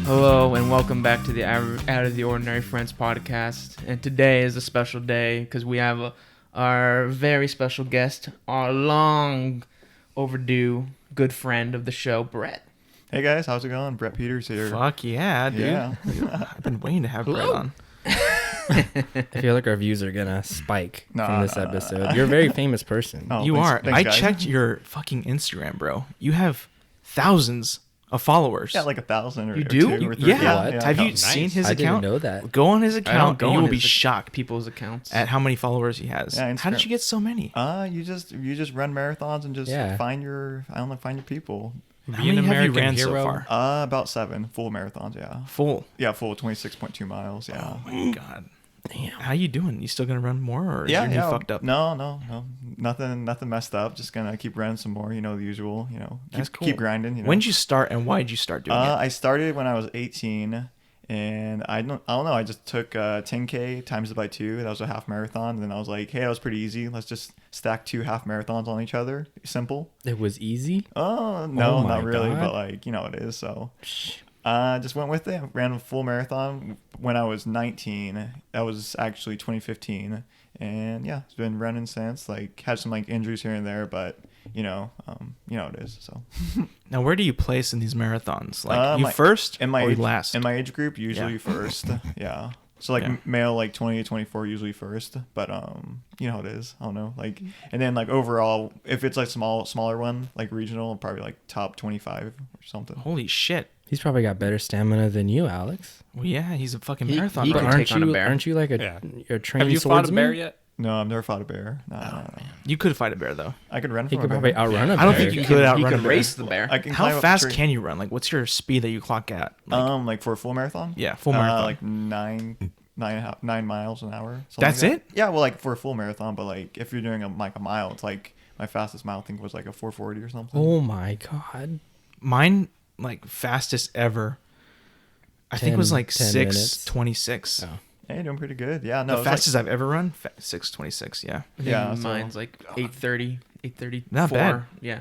Hello and welcome back to the Out of the Ordinary Friends podcast. And today is a special day because we have our very special guest, our long overdue good friend of the show, Brett. Hey guys, how's it going? Brett Peters here. Fuck yeah, dude. Yeah. I've been waiting to have Brett on. I feel like our views are gonna spike from this episode. You're a very famous person. Oh, You are. thanks, I guys. checked your fucking Instagram, bro. You have thousands of followers. Yeah, like 1,000 or You do? or 2 or 3. Yeah. What? Have you Nice. seen his I account? didn't know that. Go on his I account don't and go you will on be his shocked people's accounts at at how many followers he has. Yeah, How did Instagram. you get so many? You just run marathons and just Yeah. find your people. How Be an many have you American ran so hero. far? About 7 full marathons. Yeah. Full. Yeah, full 26.2 miles. Yeah. Oh my god. Damn. How you doing? You still gonna run more, or is yeah, your knee yeah. fucked up? No. Nothing messed up. Just gonna keep running some more. The usual. That's cool. Keep grinding. When did you start, and why did you start doing it? I started when I was 18, and I don't know. I just took 10K times it by 2. That was a half marathon. And then I was like, hey, that was pretty easy. Let's just stack 2 half marathons on each other. Simple. It was easy. Oh no, Oh my not really, God. but like it is. So just went with it. Ran a full marathon when I was 19. That was actually 2015, and yeah, it's been running since. Like had some injuries here and there, but you know it is. So Now, where do you place in these marathons? Like you my- first in my or you age, last? in my age group, usually Yeah. first. Yeah. So Yeah. male 20 to 24 usually first, but you know how it is. I don't know. And then overall, if it's smaller one like regional, probably top 25 or something. Holy shit! He's probably got better stamina than you, Alex. Well, yeah, he's a fucking He- marathon he But could runner. take on a bear. aren't you like a Yeah. trained Have you fought a swordsman? bear yet? No, I've never fought a bear. No. You could fight a bear though. I could run He from could a probably bear. outrun a I bear. don't think you could outrun He a could bear. race the bear. I can How climb up fast a tree. can you run? Like, what's your speed that you clock at? For a full marathon? Yeah, full marathon. Like 9 miles an hour. something That's like that. it? Yeah, well, for a full marathon, but if you're doing a mile, it's my fastest mile I think was a 440 or something. Oh my god. Mine, fastest ever. I think it was 10 minutes. 6:26. Oh. Hey, doing pretty good. Yeah, no, The it's fastest I've ever run, 6:26. Yeah. Yeah, Oh, so- mine's 8:30, 8:34. Not bad. Yeah.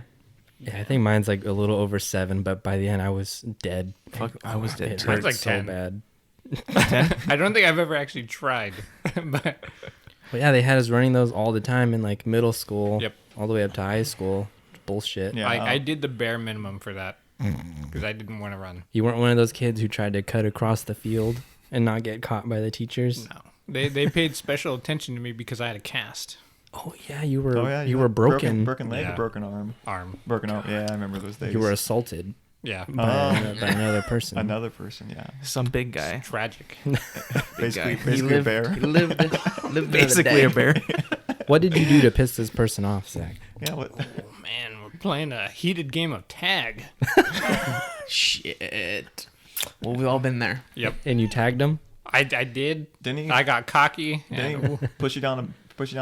Yeah, I think mine's a little over 7, but by the end I was dead. Fuck, I was dead It too. hurt Mine's so 10. bad. 10. I don't think I've ever actually tried. But But yeah, they had us running those all the time in middle school, Yep. all the way up to high school. Bullshit. Yeah. I did the bare minimum for that because I didn't want to run. You weren't one of those kids who tried to cut across the field and not get caught by the teachers. No. They paid special attention to me because I had a cast Oh yeah, you were Oh, yeah, you were broken. broken leg, Yeah. or broken arm, arm. broken arm. Yeah, I remember those days. You were assaulted Yeah. by another person. another person. Yeah, Some big guy. Tragic. basically, guy. basically a bear. He lived another Basically day. a bear. What did you do to piss this person off, Zach? Yeah, what? Oh, man, we're playing a heated game of tag. Shit. Well, we've all been there. Yep. And you tagged him? I did. Didn't he? I got cocky. Didn't he push you down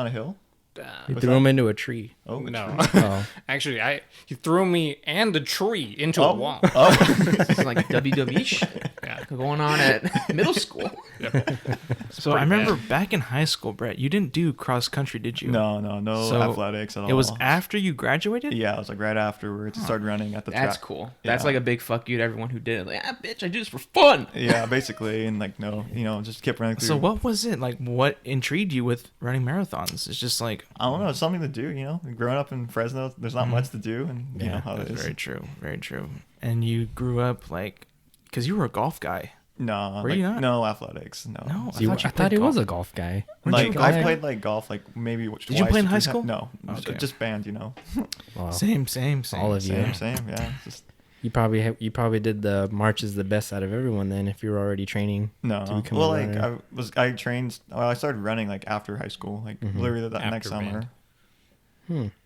a hill? You What's threw that? him into a tree. Oh No. Oh. Actually, he threw me and the tree into a wall. This is like WWE shit Yeah. going on at middle school. So I remember back in high school, Brett, you didn't do cross country, did you? No So athletics at all. It was after you graduated? Yeah, it was right afterwards. Started running at the That's track. cool. That's Yeah. like a big fuck you to everyone who did it. Like, bitch, I do this for fun. Yeah, basically, and no, just kept running through. So what was it? Like, what intrigued you with running marathons? It's just like... I don't know. It's something to do. Growing up in Fresno, there's not much to do, and you know how it That's is. very true. Very true. And you grew up because you were a golf guy. No, Were you not? No athletics. No. No, So I thought he was a golf guy. Weren't you a I golf played golf maybe twice. Did you play in or high 3 school? No, Okay. just band. Wow. Same. All of you. Same. Yeah. Just You probably did the marches the best out of everyone then if you were already training. no. to become Well, a runner. I trained. I started running after high school, literally that next After summer. band.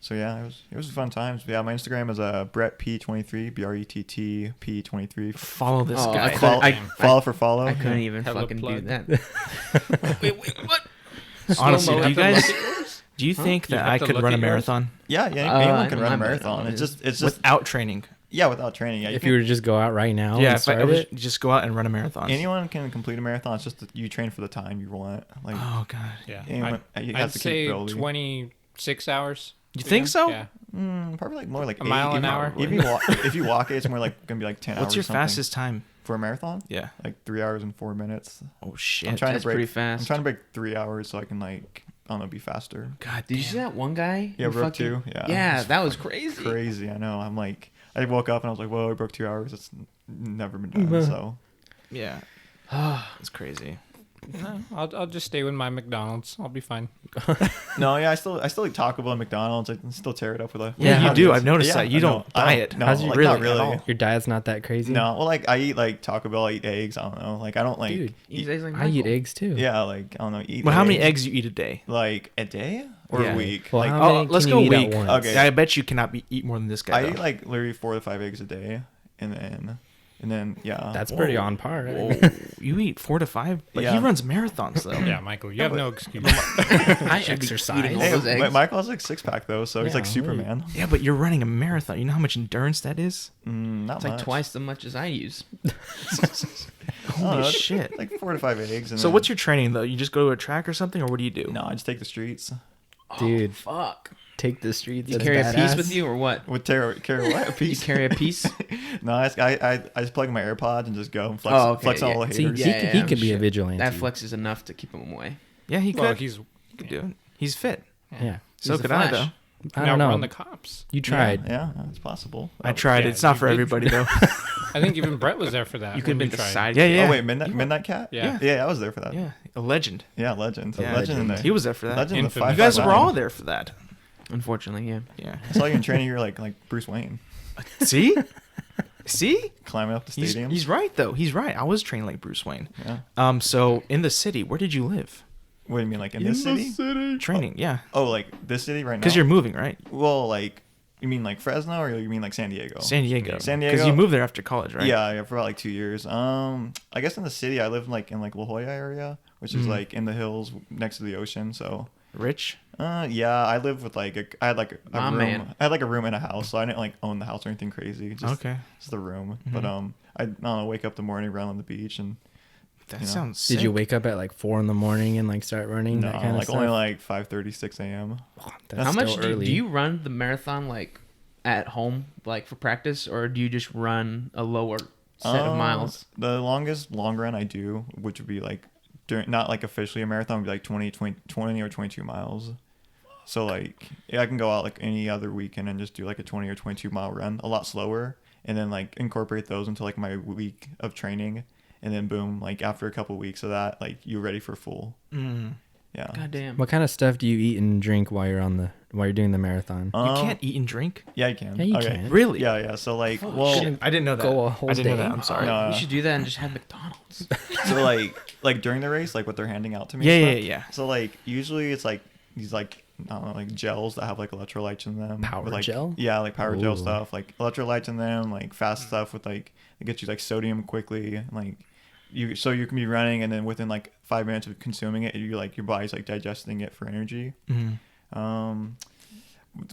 So yeah, it was fun times. Yeah, my Instagram is Brett P23, BRETT P23. Follow this Oh, guy. Follow for follow. I couldn't Yeah. even Hella fucking do plug. that. Wait, what? Honestly, Slow-mo do you at the guys... look- Do you think You that have I to could look run a at yours? marathon Yeah, anyone can run a I'm- marathon. It's just without training? yeah, without training. Yeah, If you were to just go out right now Yeah, and if I start was it, just go out and run a marathon. anyone can complete a marathon. It's just that you train for the time you want. Oh god. Yeah. anyone, you I'd have the say capability. 26 hours. You think so? Yeah. Probably more like A mile 8, an hour? If you walk it, it's more gonna be 10 hours. What's your or something. fastest time For a marathon? Yeah. Like 3 hours and 4 minutes. Oh shit. I'm trying That's to break. pretty fast. I'm trying to break 3 hours so I can like I don't know, be faster. God. Did you see that one guy? Yeah, who broke fucking- 2. Yeah. Yeah, It's that was crazy. crazy. I know. I'm like, I woke up and I was like, whoa, I broke 2 hours. It's never been done. So Yeah. It's crazy. No, I'll just stay with my McDonald's. I'll be fine. no, yeah, I still eat Taco Bell and McDonald's. I can still tear it up with a. Yeah, you with do. nuggets. I've noticed Yeah, that. You I don't know. diet. No, How's you like, really? not really. At all? Your diet's not that crazy. No, well, like I eat like Taco Bell. I eat eggs. I don't know. Like I don't like. Dude, He's like I eat Michael. eggs too. Yeah, like I don't know. Eat. Well, how many eggs? eggs you eat a day? Like a day or Yeah. a week? Well, like how many let's can go you eat at week. once? Okay. Yeah, I bet you cannot eat more than this guy. I though. eat like literally 4 to 5 eggs a day, and then yeah. That's Whoa. pretty on par. Whoa. You eat 4 to 5, but he Yeah. runs marathons though. Yeah, Michael, you have no excuse. I exercise. eating all Hey, those eggs. Michael has like 6-pack though, so he's Yeah, like Superman. Yeah, but you're running a marathon. You know how much endurance that is? Not It's much. like twice the much as I use. Holy it's shit. Like 4 to 5 eggs. And So then- what's your training though? You just go to a track or something, or what do you do? No, I just take the streets. Dude, Fuck. take the streets. You that's carry a piece badass. with you or what? With carry what? A You piece? carry a piece? No, I just plug in my AirPods and just go and flex, Oh, okay, flex all yeah. the See, haters. he, Yeah, he yeah, could be a shit. vigilante. That flex is enough to keep him away. Yeah, he Well, could. he's He could do it. He's fit. Yeah. So He's the could I Flash. though. I now don't know. run the cops. You tried. Yeah, it's possible. I tried. yeah, It's not you for did. everybody though. I think even Brett was there for that. You could have when been we the tried. side. Yeah, yeah. Oh wait, Midnight Cat? Yeah. Yeah, I was there for that. Yeah, a legend. Yeah, legend. A Legend in legend. there. He was there for that. Legend in the Infamous. You guys were 559. all there for that. Unfortunately, yeah. Yeah. I saw you in training. You're like Bruce Wayne, See? See? climbing up the He's, stadium. he's right though. He's right. I was trained like Bruce Wayne. Yeah. So in the city, where did you live? What do you mean, like in this city? Training, yeah. Oh, like this city right now? Because you're moving, right? Well, like you mean like Fresno or you mean like San Diego? San Diego. San Because Diego. you moved there after college, right? Yeah, for about like 2 years. I guess in the city I live in La Jolla area, which is like in the hills next to the ocean. So Rich. yeah, I live with I had like a My room. man. I had like a room in a house, so I didn't like own the house or anything crazy. Just, Okay. just the room. But I don't know, wake up the morning, run on the beach, and That You know. sounds sick. Did you wake up at like 4 in the morning and like start running? no, that kind of like stuff? only like 5:30, 6 a.m. That's How much still do early. you run the marathon like at home, like for practice, or do you just run a lower set of miles? The longest long run I do, which would be like during not like officially a marathon, would be like 20 or 22 miles. So like yeah, I can go out like any other weekend and just do like a 20 or 22 mile run, a lot slower, and then like incorporate those into like my week of training, and then boom, like after a couple weeks of that, like you're ready for full. Yeah. God damn. What kind of stuff do you eat and drink while you're doing the marathon? You can't eat and drink? Yeah, you can. Yeah, you okay. can. Really? Yeah. So like, Holy well, shit. I didn't know that. Go a whole I didn't know day? that. I'm sorry. No. We should do that and just have McDonald's. so like during the race, like what they're handing out to me. Yeah, and yeah, stuff. yeah. So like usually it's like these like I don't know, like gels that have like electrolytes in them. Power with, like, gel? Yeah, like power gel Ooh. stuff, like electrolytes in them, like fast stuff with like it gets you like sodium quickly, like you can be running and then within like 5 minutes of consuming it, you like your body's like digesting it for energy.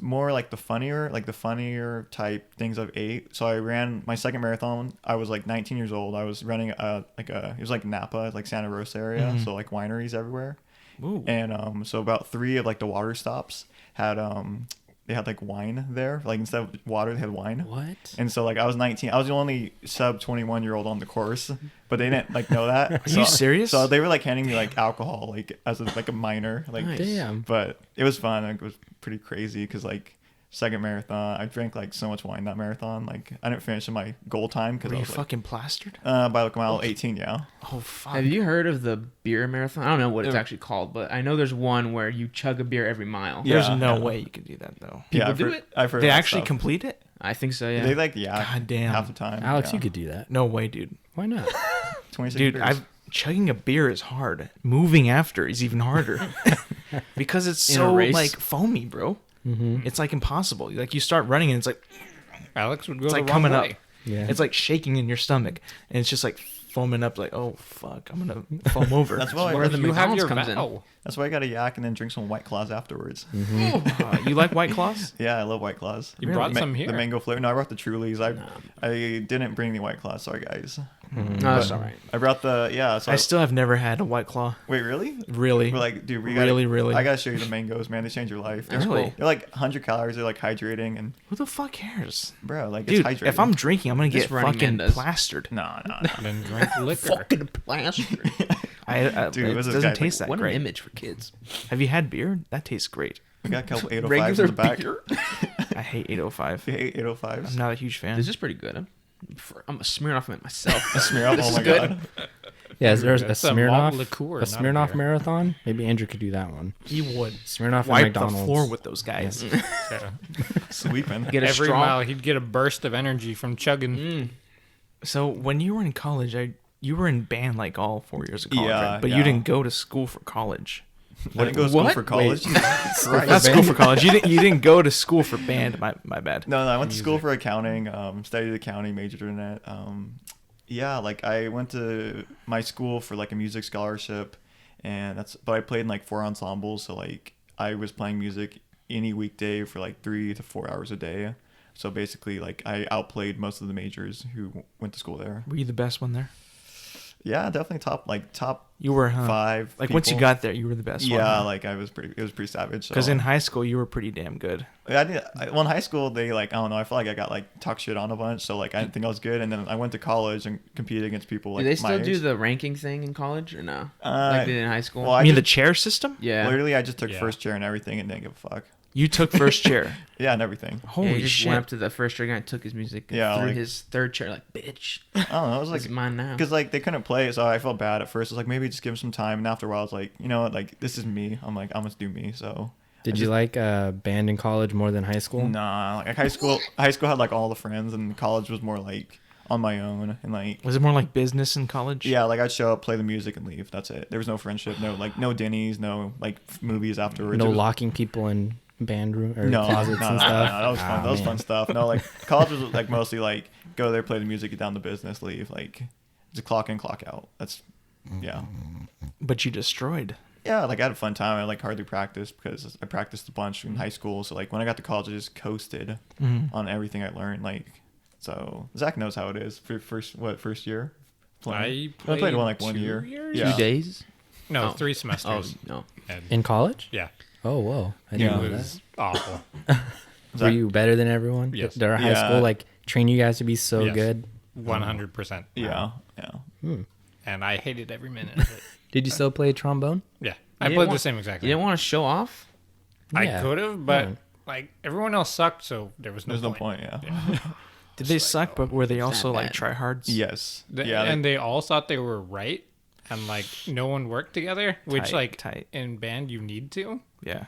More like the funnier type things I've ate. So I ran my second marathon. I was like 19 years old. I was running it was like Napa, like Santa Rosa area, so like wineries everywhere. Ooh. And so about 3 of like the water stops had they had like wine there. Like instead of water, they had wine. What? And so like I was 19. I was the only sub 21-year-old on the course, but they didn't like know that. Are you serious? So they were like handing me like alcohol like as like a minor. Like Nice. Damn. but it was fun. Like, it was pretty crazy because like second marathon, I drank like so much wine that marathon. Like I didn't finish in my goal time because Were I you was like, fucking plastered? by like mile 18. Yeah. Oh, fuck. Have you heard of the beer marathon? I don't know what it's actually called, but I know there's one where you chug a beer every mile. Yeah. There's no way you can do that, though. Yeah, People I've do heard, it? I've heard They that actually stuff. complete it? I think so, yeah. They like God damn. half the time. Alex, yeah. you could do that. No way, dude. Why not? 26 Dude, beers. chugging a beer is hard. Moving after is even harder. Because it's In a so, race? like, foamy, bro. It's, like, impossible. Like, you start running and it's like... Alex would go It's the like wrong coming up. way. Yeah. It's like shaking in your stomach. And it's just, like, foaming up like, oh, fuck, I'm going to foam over. That's why where the You have McDonald's your comes in. vow. That's why I got a yak and then drink some White Claws afterwards. You like White Claws? Yeah, I love White Claws. You brought some here. The mango flavor. No, I brought the Trulies. I didn't bring the White Claws. Sorry, guys. No, that's But all right. I brought the So I still have never had a White Claw. wait, really? Really? We're like, dude, Really? I gotta show you the mangoes, man. They change your life. They're Really? cool. They're like 100 calories. They're like hydrating and Who the fuck cares? bro, like Dude, it's hydrating. if I'm drinking, I'm gonna This get Running Man fucking does. plastered. no. Then drink liquor. Fucking plaster. Dude, It what's this doesn't guy, taste like, that What an great. image for kids. Have you had beer? That tastes great. We got a couple 805s in Regular the back. beer. I hate 805. You hate 805s? I'm not a huge fan. This is pretty good. I'm a smear off of it myself. Smear up. This Oh is my good. god. Yeah, there's a That's a malt Smirnoff, liqueur, a not a Smirnoff beer. marathon. Maybe Andrew could do that one. He would Smirnoff at wipe the McDonald's. floor with those guys. Yeah. Sweeping. Get a Every straw. mile he'd get a burst of energy from chugging. Mm. So when you were in college, you were in band like all 4 years of college, Yeah, right? But yeah. you didn't go to school for college. I didn't go to school What? for college. Jesus Christ. Not school for college. You didn't go to school for band. My bad. No, I went to school for accounting. Studied accounting, majored in it. Yeah, like I went to my school for like a music scholarship, but I played in like 4 ensembles. So like I was playing music any weekday for like 3 to 4 hours a day. So basically, like I outplayed most of the majors who went to school there. Were you the best one there? Yeah, definitely top You were, huh? 5. Like once you people. got there, you were the best one. Yeah, like it was pretty savage. Because so. in high school, you were pretty damn good. Well, in high school, they like, I don't know, I felt like I got like talk shit on a bunch. So like, I didn't think I was good. And then I went to college and competed against people like Do they my still do age. the ranking thing in college or no? Like they did in high school? well, I I mean, just- the chair system? yeah. Literally, I just took Yeah. first chair and everything and didn't give a fuck. You took first chair. Yeah, and everything. Yeah, Holy he just shit. went up to the first chair guy and took his music and Yeah, threw like- his third chair like, bitch, I don't know. It was this is like, mine now. because like they couldn't play it, so I felt bad at first. I was like, maybe just give him some time. And after a while, I was like, you know what, like this is me. I'm like, I must do me. So Did I you just- like band in college more than high school? Nah, like high school had like all the friends, and college was more like on my own and like. Was it more like business in college? Yeah, like I'd show up, play the music, and leave. That's it. There was no friendship, no Denny's, no like movies afterwards. No It was- locking people in band room or No, closets no, and no, stuff. no, that was fun. Ah, That was man. fun stuff. No, like college was like mostly like go there, play the music, get down to business, leave. Like just clock in, clock out. That's yeah, But you destroyed. yeah. Like I had a fun time. I like hardly practiced because I practiced a bunch in high school. So like when I got to college, I just coasted on everything I learned. Like so, Zach knows how it is for first year. Playing? I played one like 1 year. 2 years? Yeah. 2 days? No, Oh. 3 Oh, semesters. no. And In college? yeah, Oh, whoa. I it didn't know was awful. that. Were Zach- you better than everyone? Yes. Did our high Yeah. school like train you guys to be so Yes. good? 100%. Yeah, And I hated every minute of it. Did you still play trombone? Yeah. You I didn't played the want- same exact You thing. didn't want to show off? I Yeah. could have, but Yeah. like everyone else sucked, so there was no there's no point. point. Yeah. Did they suck, but were they also that like bad. tryhards? Yes. The- Yeah. and they all thought they were right, and like no one worked together, which Tight, like tight. in band you need to. Yeah.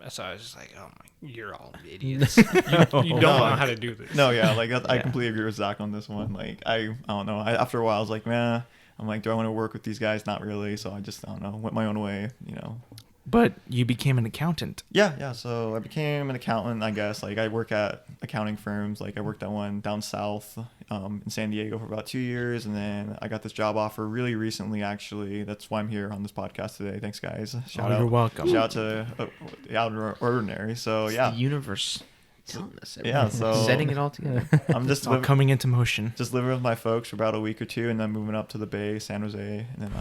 So I was just like, oh my, you're all idiots. you don't know how to do this. No, yeah, like I Yeah. completely agree with Zach on this one. Like I don't know. After a while, I was like, man, I'm like, do I want to work with these guys? Not really. So I just, I don't know, went my own way. You know. But you became an accountant. Yeah. So I became an accountant. I guess like I work at accounting firms. Like I worked at one down south in San Diego for about 2 years, and then I got this job offer really recently. Actually, that's why I'm here on this podcast today. Thanks, guys. Shout out. You're welcome. Shout out to the Out of Ordinary. So It's yeah, the universe telling us Yeah, everything. so- Setting it all together. I'm just All coming into motion. just living with my folks for about a week or two, and then moving up to the Bay, San Jose, and then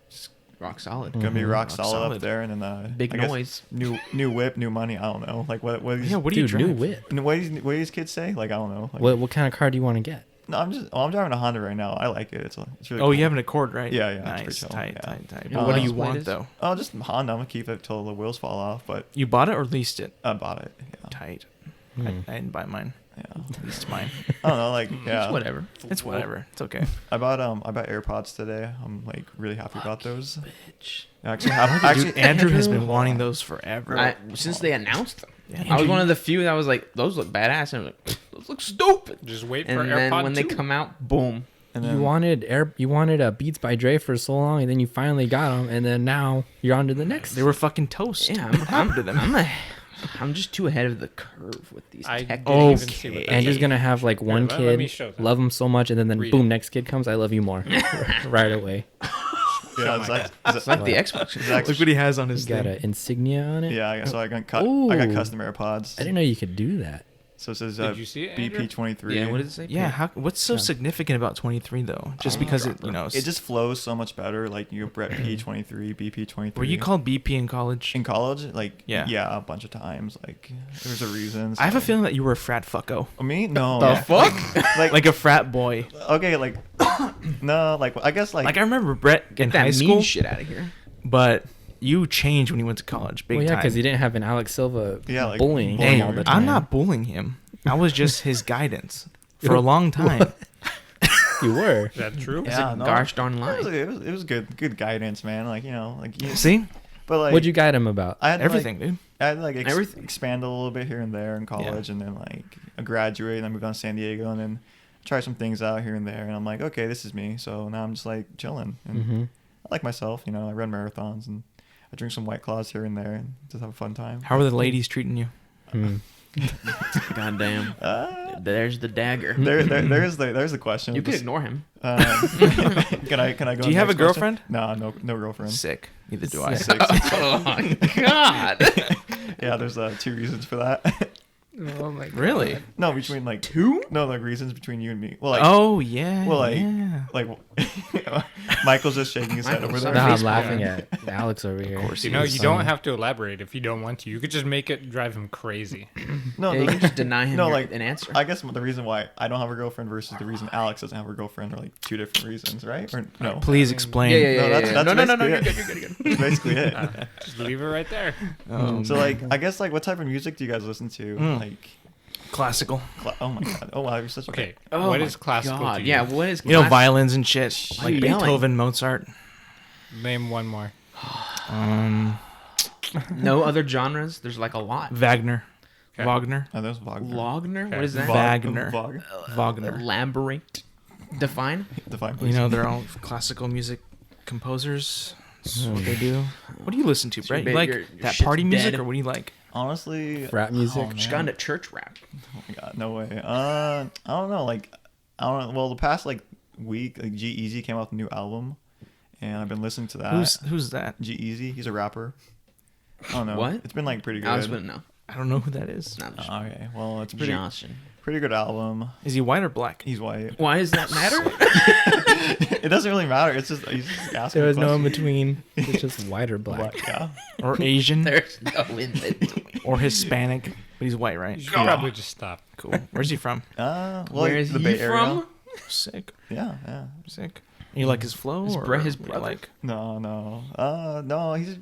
just Rock solid. gonna be rock Rock solid solid. up there, and then Big I guess noise. new whip, new money. I don't know, like what Yeah, what do you Dude, drive? new whip. what do these kids say? Like I don't know. Like, What kind of car do you want to get? No, I'm driving a Honda right now. I like it. It's really Oh, cool. you have an Accord, right? Yeah, it's Nice, pretty chill. tight, Yeah. tight, tight. You But know what what do you else plate want is? though? Oh, just Honda. I'm gonna keep it till the wheels fall off. But You bought it or leased it? I bought it. Yeah. Tight. Hmm. I didn't buy mine. Yeah. Leased mine. I don't know. Like yeah. It's whatever. It's whatever. It's okay. I bought AirPods today. I'm like really happy about those. Bitch. I actually have. Dude, Andrew has been wanting those forever. Since they announced them. Yeah, I was one of the few that was like, those look badass. And I was like, those look stupid. Just wait And for then AirPod when 2. they come out, boom. And You wanted a Beats by Dre for so long, and then you finally got them, and then now you're on to the next. They were fucking toast. Yeah, What happened to them? I'm just too ahead of the curve with these I tech didn't things. even see what that Andrew's is. gonna have like one let me kid, show them. love him so much, and then Read boom, it. next kid comes, I love you more, right away. yeah, Zach, It's like the Xbox. Zach's- Look what he has on his Got thing. an insignia on it. yeah. So I got custom Ooh. AirPods. I didn't know you could do that. So it says Did you see it, Andrew? BP23. Yeah, what does it say? Yeah, what's so significant about 23 though? Just because it, It just flows so much better. Like you Brett P23, BP23. Were you called BP in college? in college? Like Yeah. a bunch of times. Like there's a reason. I have a so- feeling that you were a frat fucko. Me? No. The fuck? Like a frat boy. Okay, like no, like I guess like Like I remember Brett in Get that high mean school, shit out of here. but you changed when you went to college. Big Well, yeah, time. because you didn't have an Alex Silva Yeah, like, bullying bullying him all her. the time. I'm not bullying him. I was just his guidance for a long time. You were. Is that true? Yeah, It's a no. gosh darn it was, lie. it was good guidance, man. Like like See? but like What'd you guide him about? I had to, Everything, dude. I had to like Everything. expand a little bit here and there in college, and then like I graduated, and I moved on to San Diego, and then try some things out here and there, and I'm like, okay, this is me. So now I'm just like chilling, and Mm-hmm. I like myself. You know, I run marathons, and I drink some White Claws here and there, and just have a fun time. How are the ladies treating you? Mm. God damn. There's the dagger. There's the question. You could Just, ignore him. can I go? Do you have a next question? girlfriend? No, no girlfriend. Sick. Neither do I. Six. Oh, God. Yeah, there's 2 reasons for that. Oh my god. Really? No, between like Two? No, like reasons between you and me. Well, like Oh yeah. well, like yeah. like Michael's just shaking his head Michael's over so there. No, I'm Facebook. laughing at Alex over here. Of course You know, you don't have to elaborate if you don't want to. You could just make it drive him crazy. No, Yeah, you the- can just deny him No, your- like, an answer. I guess the reason why I don't have a girlfriend versus the reason Alex doesn't have a girlfriend are like 2 different reasons, right? Or no? Please explain. No, that's no, no, no, basically you're it. good, you're good, you're good. That's basically it. Just leave it right there. So like, I guess like, what type of music do you guys listen to? Like, Classical. oh my god, oh wow, you're such a Okay, Oh what my is classical God. to you? Yeah, what is You know, class- violins and shit. Why Like are you yelling? Beethoven, Mozart. Name one more. No other genres? There's like a lot. Wagner. Okay. Wagner. Oh, there's Wagner. Wagner? What Okay. is that? Wagner. Wagner. Elaborate. Define? Define, You please. know, they're all classical music composers. That's what they do. What do you listen to, So your Brett? You ba- like your that shit's party music, dead. or what do you like? Honestly, Rap music? oh, Just man. got into church rap. Oh my god, no way. I don't know. Like, I don't know. Well, the past like week, like G-Eazy came out with a new album, and I've been listening to that. Who's that? G-Eazy? He's a rapper. I don't know. What? It's been like pretty good. Alex wouldn't know. I don't know who that is. No, Oh, okay. Well, it's Johnson. pretty good album. Is he white or black? He's white. Why does that matter? It doesn't really matter. It's just he's just asking. There was no in questions. between. It's just white or black. Yeah. Or Asian? There's no in between. Or Hispanic? But he's white, right? You should probably just stop. Cool. Where's he from? Well, Where is the he Bay Area. from? Sick. Yeah. Sick. You like his flow? His or bro- his what do you brother? like? No. He's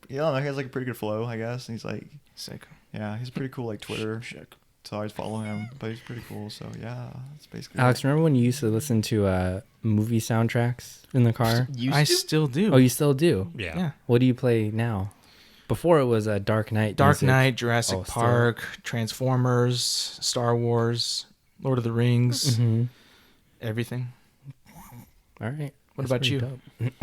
yeah. He has like a pretty good flow, I guess. And he's like, Sick. yeah, he's pretty cool like Twitter. So I always follow him, but he's pretty cool. So yeah, that's basically. Alex, remember when you used to listen to movie soundtracks in the car? Used I to? still do. Oh, you still do? Yeah. Yeah. What do you play now? Before it was Dark Knight. Dark music. Knight, Jurassic Oh, still. Park, Transformers, Star Wars, Lord of the Rings, Mhm. everything. All right. What That's about pretty you?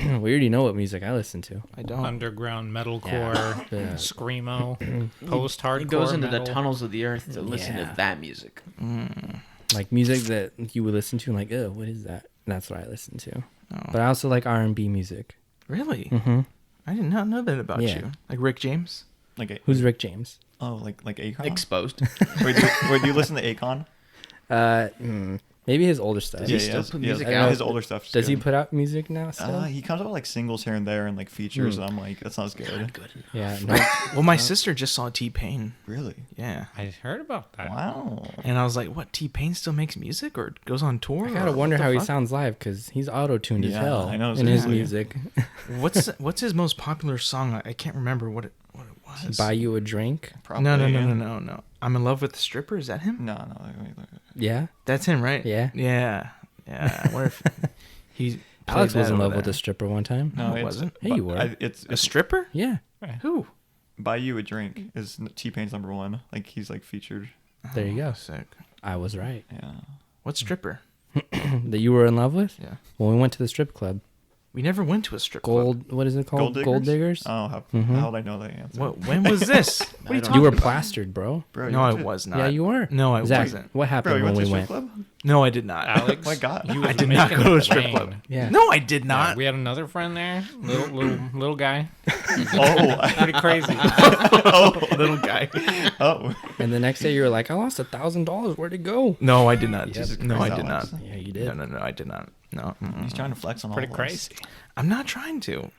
dope. We already know what music I listen to. I don't. Underground metalcore, Yeah. screamo, post-hardcore. He goes into metal. the tunnels of the earth to listen Yeah. to that music. Like music that you would listen to and like, oh, what is that? That's what I listen to. Oh. But I also like R&B music. Really? Mm-hmm. I did not know that about Yeah. you. Like Rick James? like Who's Rick James? like Akon. Exposed. Wait, do you listen to Akon? Maybe his older stuff. Does he still put music out? His older stuff. Does he put out music now still? He comes out with like singles here and there and like features, and I'm like, that's not as good. Yeah. No. Well, my sister just saw T-Pain. Really? Yeah. I heard about that. Wow. And I was like, what, T-Pain still makes music or goes on tour? I gotta or wonder what the how he fuck? sounds live because he's auto-tuned as Yeah, hell I know, in his seriously. music. What's his most popular song? I can't remember what it was. Buy you a drink. Probably. No. I'm in love with the stripper. Is that him? No. Wait. Yeah. That's him, right? Yeah. Yeah. I wonder if he. Alex played was that in love over with there. a stripper one time. No, it it's- wasn't. Hey, you were. It's A stripper? Yeah. Who? Buy You a Drink is T-Pain's number one. Like he's like featured. There you go. Sick. I was right. Yeah. What stripper? That you were in love with? Yeah. Well, we went to the strip club. We never went to a strip club. Gold. What is it called? Gold diggers. Oh, how Mhm. would I know that answer? When was this? What are you talking You were about? plastered, bro. Bro, No, I was not. Yeah, you were. No, I Zach, wasn't. what Bro, happened you when went to we a strip went? club? No, I did not. Alex, My God. you I was did not making go to a it strip rain. club. Yeah. No, I did Yeah, not. we had another friend there, little guy, Oh, pretty crazy. Little guy. oh. And the next day you were like, I lost $1,000. Where'd it go? No, I did not. Jesus No, I Christ, did not. Alex. Yeah, you did. No, I did not. No. He's trying to flex on all Pretty of us. crazy. I'm not trying to.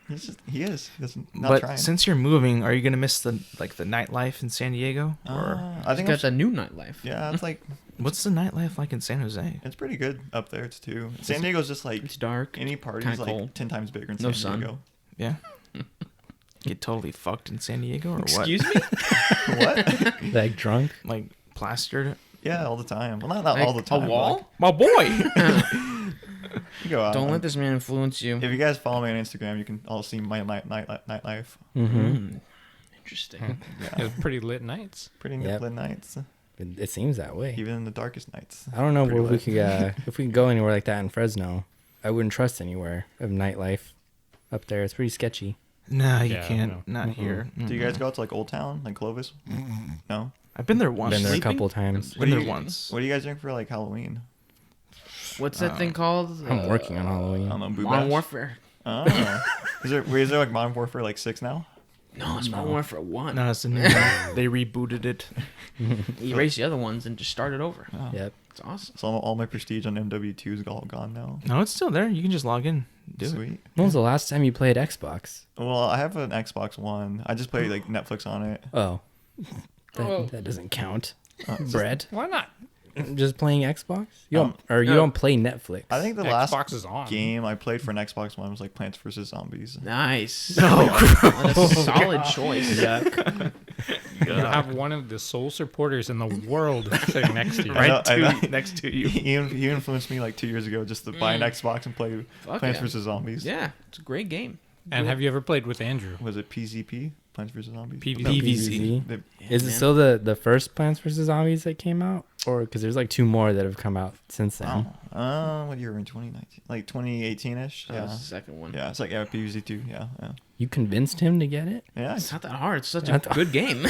He is. He's not But trying. since you're moving, are you gonna miss the nightlife in San Diego? Or I think It's got a new nightlife. yeah, it's like what's the nightlife like in San Jose? it's pretty good up there too. San Diego's just like It's dark. any party's kinda like cold. 10 times bigger in No San sun. Diego. Yeah. Get totally fucked in San Diego or Excuse me? What? Like drunk? what? Like plastered? Yeah, all the time. Well, not Like all the time. A but, wall? My boy. you go out. Don't let this man influence you. If you guys follow me on Instagram, you can all see my nightlife. Mm-hmm. Mm. Interesting. Yeah, It was pretty lit nights. pretty Yep. lit nights, It seems that way. even in the darkest nights. I don't know Pretty where we lit. could if we could go anywhere like that in Fresno. I wouldn't trust anywhere of nightlife up there. It's pretty sketchy. Nah, you Yeah, can't. no. Not here. Do you guys go out to like Old Town, like Clovis? No. I've been there once. Been there a Sleeping? couple times. Been do there you- once. What do you guys drink for like Halloween? What's that thing called? I'm working on Halloween. I don't know. Boo Modern Bash? Warfare. Oh. is there like Modern Warfare like 6 now? No, it's Modern Warfare 1. No, it's a new one. They rebooted it. You erase the other ones and just start it over. Oh. Yep. It's awesome. So all my prestige on MW2 is all gone now. No, it's still there. You can just log in. Do it. Sweet. When was the last time you played Xbox? Well, I have an Xbox One. I just play like Netflix on it. Oh. Oh. That doesn't count. It's just- Brett. Why not? Just playing Xbox? You Um, don't, or you yeah. don't play Netflix? I think the Xbox last is on. game I played for an Xbox One was like Plants vs Zombies. Nice. That's a solid choice. You have one of the sole supporters in the world sitting next to you. I know- I know. next to you. He influenced me like 2 years ago just to buy an Xbox and play Fuck Plants yeah. vs Zombies. Yeah, it's a great game. And have you ever played with Andrew? Was it PZP? Plants vs Zombies. PvZ. PvZ. The- Is it man. still the first Plants vs. Zombies that came out? Or because there's like 2 more that have come out since then. what year were we in 2019? Like 2018-ish? That Yeah. was the second one. Yeah, it's like PvZ2. Yeah. You convinced him to get it? Yeah. It's not that hard. It's such a That's- good game.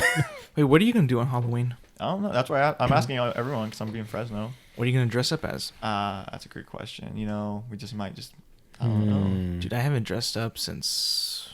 Wait, what are you gonna do on Halloween? I don't know. That's why I'm asking everyone because I'm being Fresno. What are you gonna dress up as? That's a great question. You know, we just might just. I don't know. Dude, I haven't dressed up since.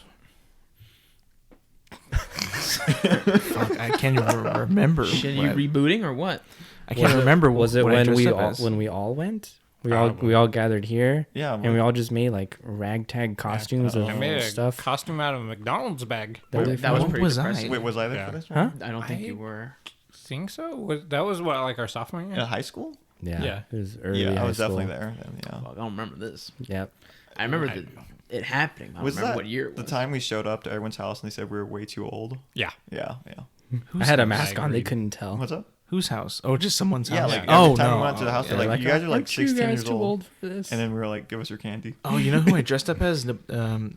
Fuck, I can't even remember. Shit, what you I- rebooting or what? I can't remember. Was it what I when dressed we up all as. when we all went? We all gathered here, Yeah. and we all just made like ragtag costumes I of made a stuff. costume out of a McDonald's bag. That we That was What pretty was I? depressing. Wait, was I there Yeah. for this Huh? one? I don't think I- you were. Think so? That was what, like our sophomore year? In high school? Yeah, Yeah. it was early. Yeah, I high was definitely school. there. Then, yeah. Fuck, I don't remember this. Yep. I remember it happening. I don't Was remember that what year it was. the time we showed up to everyone's house and they said we were way too old? Yeah. Yeah. I had a I mask on. They agreed. couldn't tell. What's up? Whose house? Oh, just someone's house. Yeah, like Yeah. every Oh, time no. we went to the house, Yeah, they're like, you guys are like "Aren't you 16 guys years too old. for this?" And then we were like, give us your candy. Oh, you know who I dressed up as? Napoleon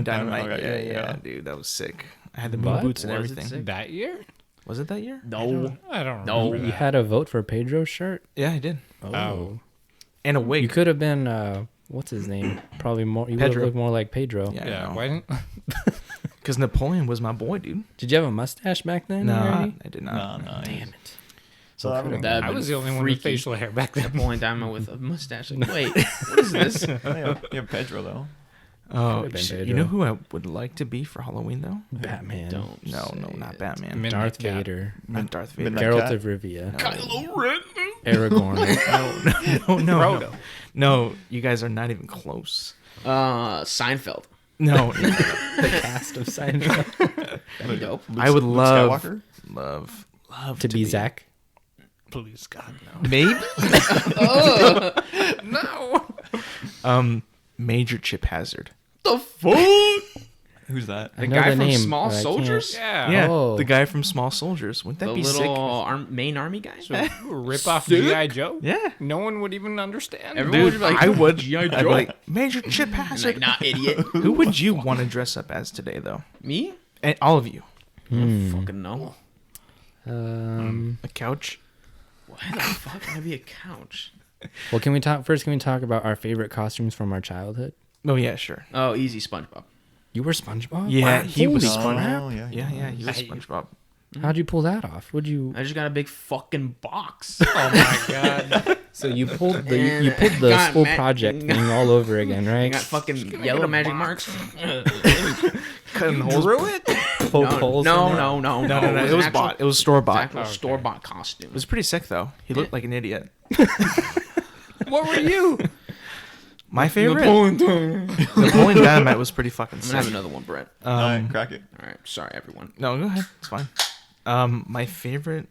Dynamite. Dynamite. Yeah, dude, that was sick. I had the What? moon boots and Was it everything. sick? That year? Was it that year? No. I don't No. remember. You that. had a vote for Pedro's shirt. Yeah, I did. Oh, And a you wig. could have been. What's his name? Probably more. You would have Pedro. looked more like Pedro. Yeah, Yeah, I know. why didn't Because Napoleon was my boy, dude. Did you have a mustache back then? No, already? I did not. No. Damn it. So I don't That- know. I was the only one with freaky. facial hair back then. Napoleon Diamond with a mustache. Like, wait, what is this? You have Pedro though. Oh, Could've been shit. Pedro. You know who I would like to be for Halloween though? Batman. Don't. No, say not it. Batman. Midnight Darth Cat. Vader. Not Darth Vader. Midnight Geralt Cat? of Rivia. Kylo Ren. Aragorn. No. No, you guys are not even close. Seinfeld. No, The cast of Seinfeld. That'd be dope. I would Luke love, Skywalker? love to be Zach. Please, God, no. Maybe. No. Major Chip Hazard. The fuck? Who's that? I The know guy the from name, Small but I can't- Soldiers? Yeah. Yeah, Oh. the guy from Small Soldiers. Wouldn't that The be little sick? main army guy? Rip off G.I. Joe? Yeah. No one would even understand. Everyone would Dude, be like, I would. G.I. I'd be Joe. like, Major Chip I'm Hazard. like, nah, idiot. Who would you want to dress up as today, though? Me? And all of you. I don't fucking know. A couch. Why the fuck would I be a couch? Well, can we talk first? Can we talk about our favorite costumes from our childhood? Oh yeah, sure. Oh, easy SpongeBob. You were SpongeBob? Yeah, Wow, he was holy SpongeBob. crap. Oh, yeah. Yeah, he was I- SpongeBob. How'd you pull that off? Would you? I just got a big fucking box. Oh my god. So you pulled the you pulled the Got school ma- project thing all over again, I right? got fucking yellow magic marks. Cutting holes. Drew it? Poke holes in it? No. No. It was actual- bought. It was store bought. Actual Okay. store-bought costume. It was pretty sick though. He looked like an idiot. What were you? My favorite. Napoleon Dynamite was pretty fucking I'm gonna have sick. another one, Brett. All right, crack it. All right, sorry everyone. No, go ahead. It's fine. My favorite.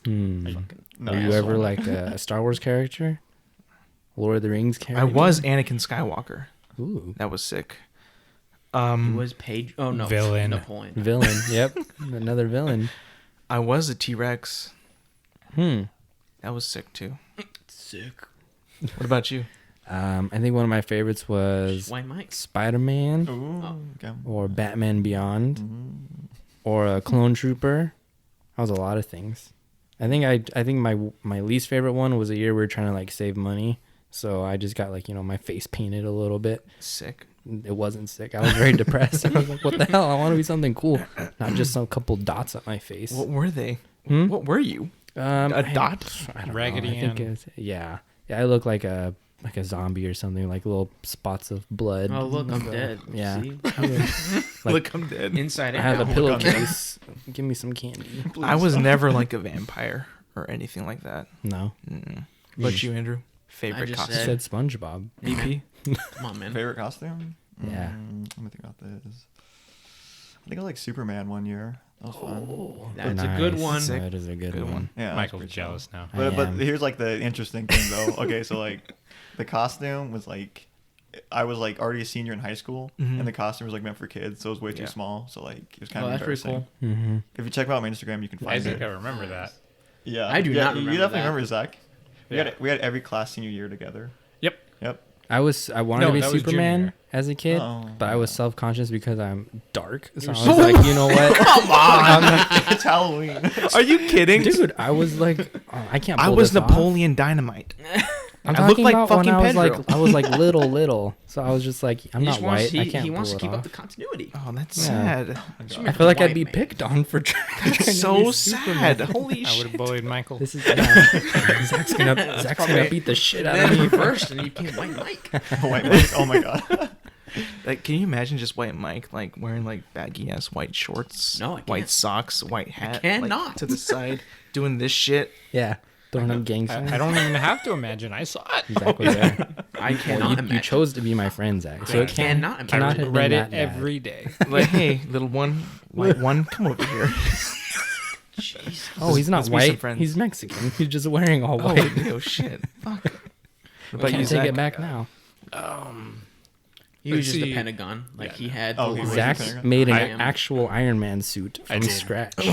No, Were you ever like a Star Wars character? Lord of the Rings I character? was Anakin Skywalker. Ooh. That was sick. He was Page. Oh no, Villain. Napoleon. Villain. Yep. Another villain. I was a T-Rex. That was sick too. Sick. What about you? I think one of my favorites was White Mike. Spider-Man Ooh, okay. or Batman Beyond or a Clone Trooper. That was a lot of things. I think my least favorite one was a year we were trying to like save money. So I just got like, my face painted a little bit. Sick. It wasn't sick. I was very depressed. I was like, what the hell? I want to be something cool. Not just some couple dots on my face. What were they? Hmm? What were you? A dot? I don't Raggedy know. I think Ann. it's, yeah. I look like a zombie or something, like little spots of blood. Oh look, I'm dead. Yeah. See? Like, Look, I'm dead. Inside I have a out. pillowcase. Give me some candy. I was never like a vampire or anything like that. No. But you, Andrew? Favorite just I costume? said SpongeBob. BP? Come on, man. Favorite costume? Yeah. Let me think about this. I think I like Superman one year. That was fun. That's a good Nice. one. Sick. That is a good, Good one. one. Yeah, Michael's that's pretty jealous now. I But am. here's like the interesting thing though. Okay, so like the costume was like I was like already a senior in high school, and the costume was like meant for kids, so it was way too Yeah. small. So like it was kind Oh, of that's pretty embarrassing. cool. Mm-hmm. If you check out my Instagram, you can I find think I it. remember that. Yeah, I do yeah, not You remember definitely that. remember Zach. Yeah. We had every class senior year together. Yep. Yep. I wanted No, to be that was Superman junior. as a kid, Oh. but I was self-conscious because I'm dark. So I was so- like, you know what? Come on. It's Halloween. Are you kidding? Dude, I was like, oh, I can't. I Pull was this off. Napoleon Dynamite. I'm I look talking like about when fucking I was Pedro. I was like little. So I was just like, I'm He not just wants, white. I he, can't he wants pull to it keep up off. the continuity. Oh, that's Yeah. sad. I feel like I'd White be man. picked on for trying to So be sad. Superman. Holy I would shit. have bullied Michael. This is Zach's gonna beat the shit out of Then me. reversed, and you became White Mike. White Mike. Oh my god. Like, can you imagine just White Mike like wearing like baggy ass white shorts, No, I can't. white socks, white hat, cannot. like, to the side, doing this shit? Yeah, throwing up gang signs. I don't even have to imagine. I saw it. Zach was there. I cannot You imagine. chose to be my friend, Zach. So I it can't, cannot imagine. cannot I have been read that it bad. every day. Like, hey, little one, white one, come over here. Jesus. Oh, he's not Let's be some white. friends. He's Mexican. He's just wearing all Oh, white. oh shit. Fuck. What I about you, can't take Zach? it back now. He was Let's just the see. Pentagon. Like he had. Oh, the he was wings. Zach made an I am- actual Iron Man suit I from did. scratch. He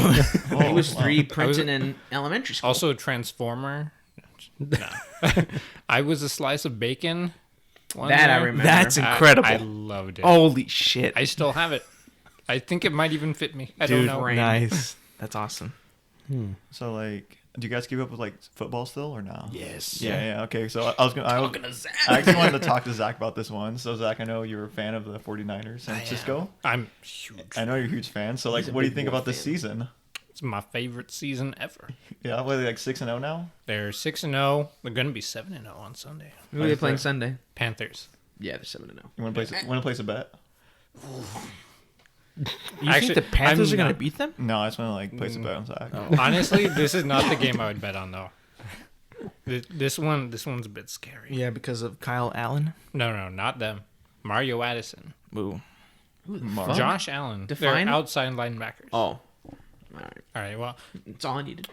was wow. 3D printed in elementary school. Also, a Transformer. No. I was a slice of bacon. one That I year. remember. That's I- incredible. I loved it. Holy shit. I still have it. I think it might even fit me. I don't Dude, know. Brain. nice. That's awesome. So like, do you guys keep up with like football still or no? Yes. Yeah. Okay. So I was Talking to Zach. I actually wanted to talk to Zach about this one. So Zach, I know you're a fan of the 49ers, San Francisco. I'm huge. I know you're a huge fan. So like, He's a what do you big think boy about this fan. season? It's my favorite season ever. Yeah, what are they like 6-0 now? They're 6-0. They're gonna be 7-0 on Sunday. Who are they playing Sunday? Panthers. Yeah, they're 7-0. You want to place a bet? You Actually, think the Panthers I'm are going to not- beat them? No, I just want to like place a bet on Zach. Honestly, this is not the game I would bet on though. This one's a bit scary. Yeah, because of Kyle Allen. No, not them. Mario Addison, Ooh. Who the Mark. fuck? Josh Allen. Define- They're outside linebackers. Oh. All All right. Well, That's all I needed.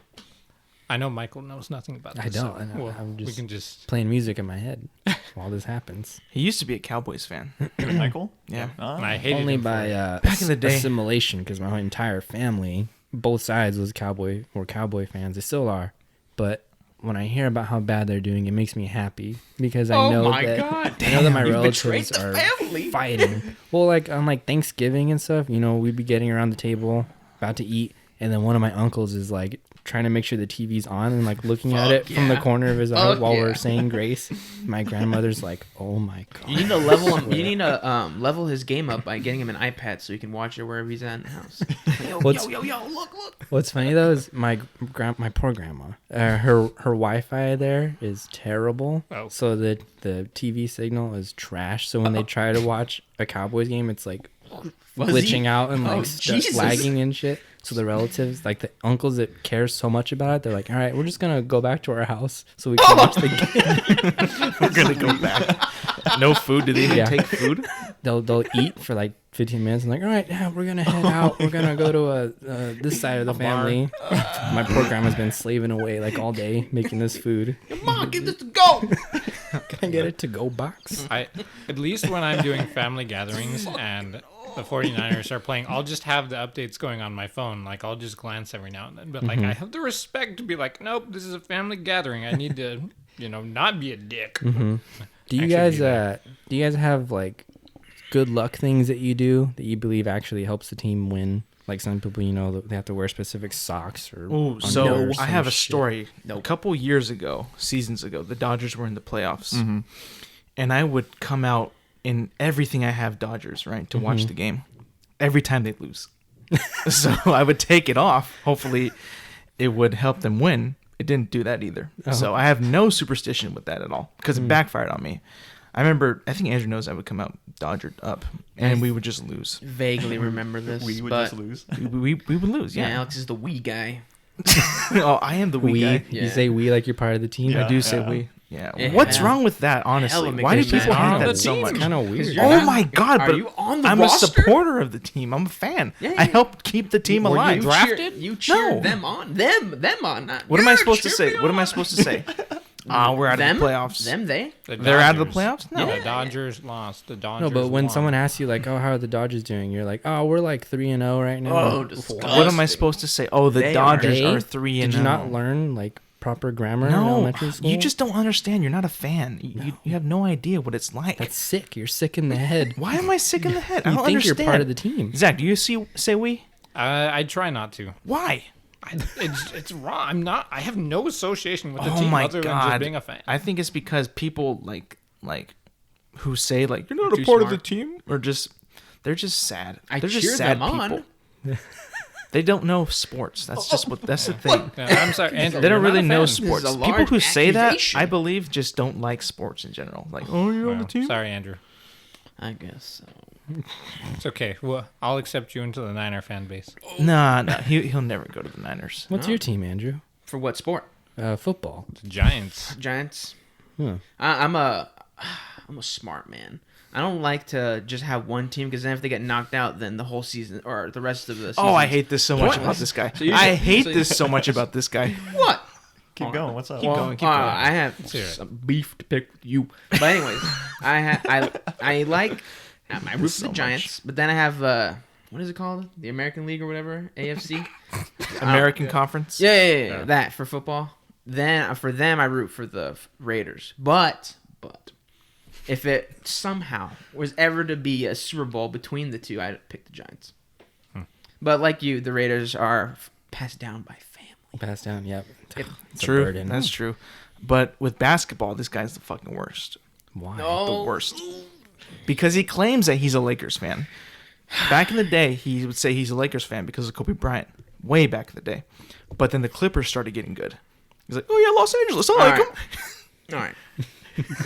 I know Michael knows nothing about this. I don't. so, I know. well, I'm we just- can just. Playing music in my head while this happens. He used to be a Cowboys fan. Michael? Yeah. Oh. And I hated Only him for by it. Back in the day. assimilation, because my entire family, both sides, were Cowboy fans. They still are. But when I hear about how bad they're doing, it makes me happy because I know my that God. I know that my You betrayed relatives the are family. fighting. Well, like on like Thanksgiving and stuff, we'd be getting around the table, about to eat, And then one of my uncles is like trying to make sure the TV's on and like looking at it from the yeah. corner of his eye Fuck while yeah. we're saying grace. My grandmother's like, "Oh my god!" You need to level him. You need to level his game up by getting him an iPad so he can watch it wherever he's at in the house. Yo, look. What's funny though is my poor grandma. Her Wi-Fi there is terrible. Oh. So the TV signal is trash. So when they try to watch a Cowboys game, it's like glitching out and like Jesus. lagging and shit. So the relatives, like the uncles that care so much about it, they're like, "All right, we're just gonna go back to our house so we can watch the game." We're gonna go back. No food. Do they even Yeah. take food? They'll eat for like 15 minutes and like, "All right, yeah, we're gonna head out. We're gonna go to this side of the family." My poor grandma's been slaving away like all day making this food. Mom, give this a go. Can I get a to-go box? At least when I'm doing family gatherings and the 49ers are playing, I'll just have the updates going on my phone. Like, I'll just glance every now and then. But, like, I have the respect to be like, nope, this is a family gathering. I need to, not be a dick. Do you Actually guys do that. do you guys have like good luck things that you do that you believe actually helps the team win? Like some people, they have to wear specific socks or Ooh, so underwear or I have some a shit. story. Nope. A couple years ago, seasons ago, the Dodgers were in the playoffs, Mm-hmm. and I would come out in everything I have Dodgers, right, to watch the game. Every time they lose, so I would take it off. Hopefully, it would help them win. It didn't do that either. So I have no superstition with that at all because it backfired on me. I remember, I think Andrew knows I would come out Dodgered up, and we would just lose. Vaguely remember this. We would but just lose. We would lose, yeah, yeah. Alex is the wee guy. Oh, I am the We, wee guy. Yeah. you say we like you're part of the team. Yeah. I do say we. Yeah. Yeah. What's wrong with that, honestly? Hell of a Why do good people man. hate On that the so team. much? Kind of weird. you're Oh not- my God! Are But you on the I'm roster? a supporter of the team. I'm a fan. Yeah, I yeah. help keep the team alive. You cheer No. them on. Them on. Not, What am I "Yeah, supposed to cheer say? me What am I on." supposed to say? We're out them? of the playoffs. They? They're out of the playoffs? No. The Dodgers lost. The Dodgers No, but when won. someone asks you like, "Oh, how are the Dodgers doing?" You're like, "Oh, we're like 3-0 right now." Oh, Like, disgusting. What am I supposed to say? Oh, the They Dodgers are- are 3-0. Did you not learn like proper grammar in No, elementary school? you just don't understand. You're not a fan. You have no idea what it's like. That's sick. You're sick in the head. Why am I sick in the head? I You don't think understand. you're part of the team. Zach, do you say we? I try not to. Why? It's wrong. I'm not. I have no association with the Oh team my other than just God. being a fan. I think it's because people like who say like you're not Too a part of smart. the team or just they're just sad. I They're cheer just sad them on. people. They don't know sports. That's just that's the thing. I'm sorry, Andrew, They don't you're really not a know fan. sports. This is a People large who say that, accusation. I believe, just don't like sports in general. Like, oh, you're on the Well, team. sorry, Andrew. I guess so. It's okay. Well, I'll accept you into the Niner fan base. Nah, he'll never go to the Niners. What's your team, Andrew? For what sport? Football. The Giants. Giants. Huh. I'm a smart man. I don't like to just have one team because then if they get knocked out, then the whole season or the rest of the season. Oh, I hate this so much What? about this guy. So you- I hate so- this so much about this guy. What? Keep going. What's up? Keep going. I have hear it. some beef to pick with you. But anyways, I like I root for the So Giants, but then I have what is it called? The American League or whatever? AFC? American Conference. Yeah, that for football. Then for them I root for the Raiders. But if it somehow was ever to be a Super Bowl between the two, I'd pick the Giants. But like you, the Raiders are passed down by family. Pass down. Yep. It's a True. burden. That's true. But with basketball, this guy's the fucking worst. Why? The worst. Because he claims that he's a Lakers fan. Back in the day, he would say he's a Lakers fan because of Kobe Bryant. Way back in the day. But then the Clippers started getting good. He's like, oh yeah, Los Angeles, I like All them. All right.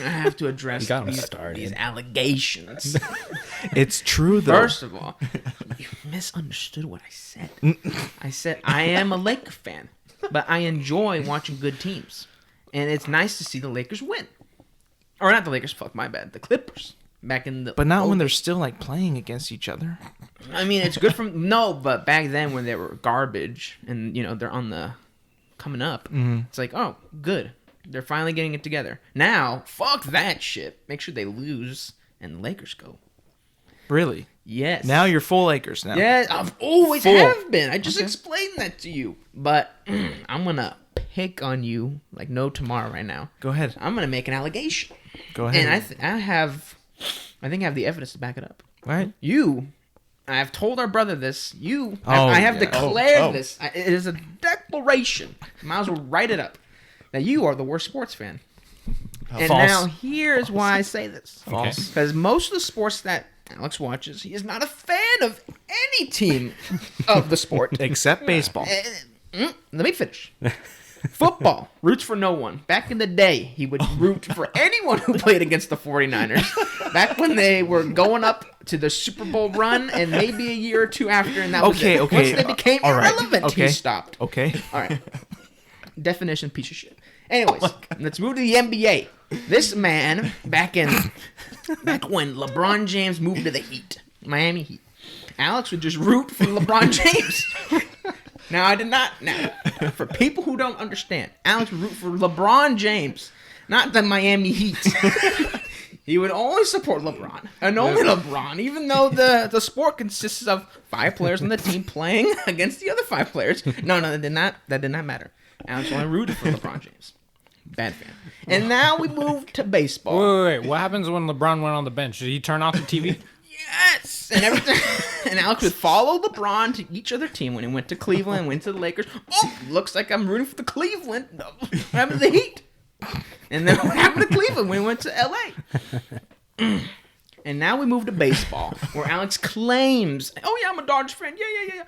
I have to address You got 'em these started. allegations. It's true though. First of all, you misunderstood what I said. I said I am a Laker fan, but I enjoy watching good teams. And it's nice to see the Lakers win. Or not the Lakers, fuck, my bad. The Clippers. Back in the... But not when they're still like playing against each other. I mean, it's good from... No, but back then when they were garbage and, they're on the... coming up, it's like, oh, good. They're finally getting it together. Now, fuck that shit. Make sure they lose and the Lakers go. Really? Yes. Now you're full Lakers now. Yeah, I've always Full. have been. I just explained that to you. But I'm going to pick on you like no tomorrow right now. Go ahead. I'm going to make an allegation. Go ahead. And I think I have the evidence to back it up. All right. You I've told our brother this. Oh, I have yeah. declared this. It is a declaration. Might as well write it up. That you are the worst sports fan. And False. now here's why I say this. False. Because most of the sports that Alex watches, he is not a fan of any team of the sport. Except baseball. Let me finish. Football roots for no one. Back in the day, he would root for anyone who played against the 49ers. Back when they were going up to the Super Bowl run, and maybe a year or two after, and that was it. Okay. Once they became All right. irrelevant, he Okay. stopped. Okay. All right. Definition piece of shit. Anyways, let's move to the NBA. This man, back when LeBron James moved to the Heat, Miami Heat, Alex would just root for LeBron James. Now, I did not. Now, for people who don't understand, Alex would root for LeBron James, not the Miami Heat. He would only support LeBron, and only LeBron, even though the sport consists of 5 players on the team playing against the other 5 players. No, that did not matter. Alex only rooted for LeBron James. Bad fan. And now we move to baseball. Wait. What happens when LeBron went on the bench? Did he turn off the TV? Yes! And everything. And Alex would follow LeBron to each other team when he went to Cleveland, went to the Lakers. Oh, looks like I'm rooting for the Cleveland. No, what happened to the Heat? And then what happened to Cleveland when he went to LA? And now we move to baseball, where Alex claims, oh yeah, I'm a Dodgers fan. Yeah.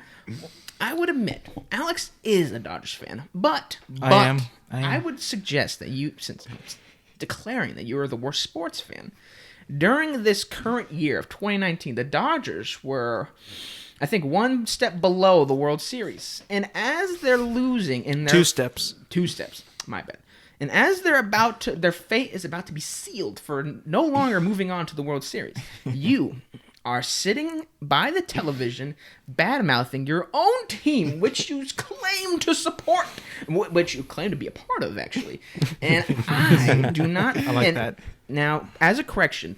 I would admit, Alex is a Dodgers fan, but I am. I would suggest that you, since declaring that you are the worst sports fan, during this current year of 2019, the Dodgers were, I think, one step below the World Series. And as they're losing in their... 2 steps. 2 steps, my bad. And as their fate is about to be sealed for no longer moving on to the World Series, you are sitting by the television bad-mouthing your own team, which you claim to support, which you claim to be a part of, actually. And I do not... I like that. Now, as a correction,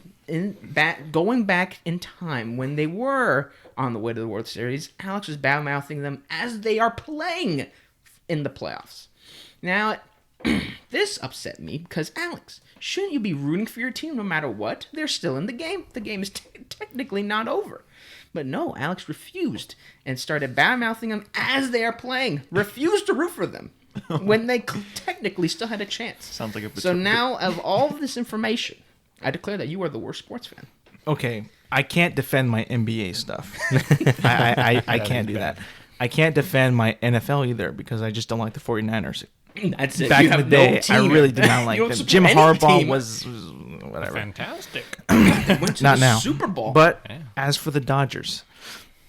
going back in time when they were on the way to the World Series, Alex was bad-mouthing them as they are playing in the playoffs. Now, this upset me because, Alex, shouldn't you be rooting for your team no matter what? They're still in the game. The game is technically not over. But no, Alex refused and started bad-mouthing them as they are playing. Refused to root for them when they technically still had a chance. Sounds like a So now, of all of this information, I declare that you are the worst sports fan. Okay, I can't defend my NBA stuff. I can't do that. I can't defend my NFL either because I just don't like the 49ers. That's it. Back You in the have day, no team. I really did not like You don't them. support Jim any Harbaugh team. was whatever. Fantastic. They went to Not the now. Super Bowl. But Yeah. as for the Dodgers,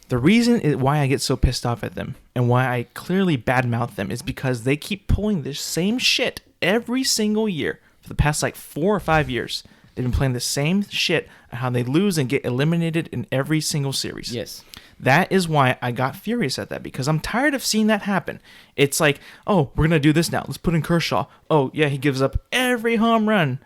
the reason why I get so pissed off at them and why I clearly badmouth them is because they keep pulling this same shit every single year for the past like 4 or 5 years. They've been playing the same shit, how they lose and get eliminated in every single series. Yes. That is why I got furious at that, because I'm tired of seeing that happen. It's like, oh, we're going to do this now. Let's put in Kershaw. Oh, yeah, he gives up every home run.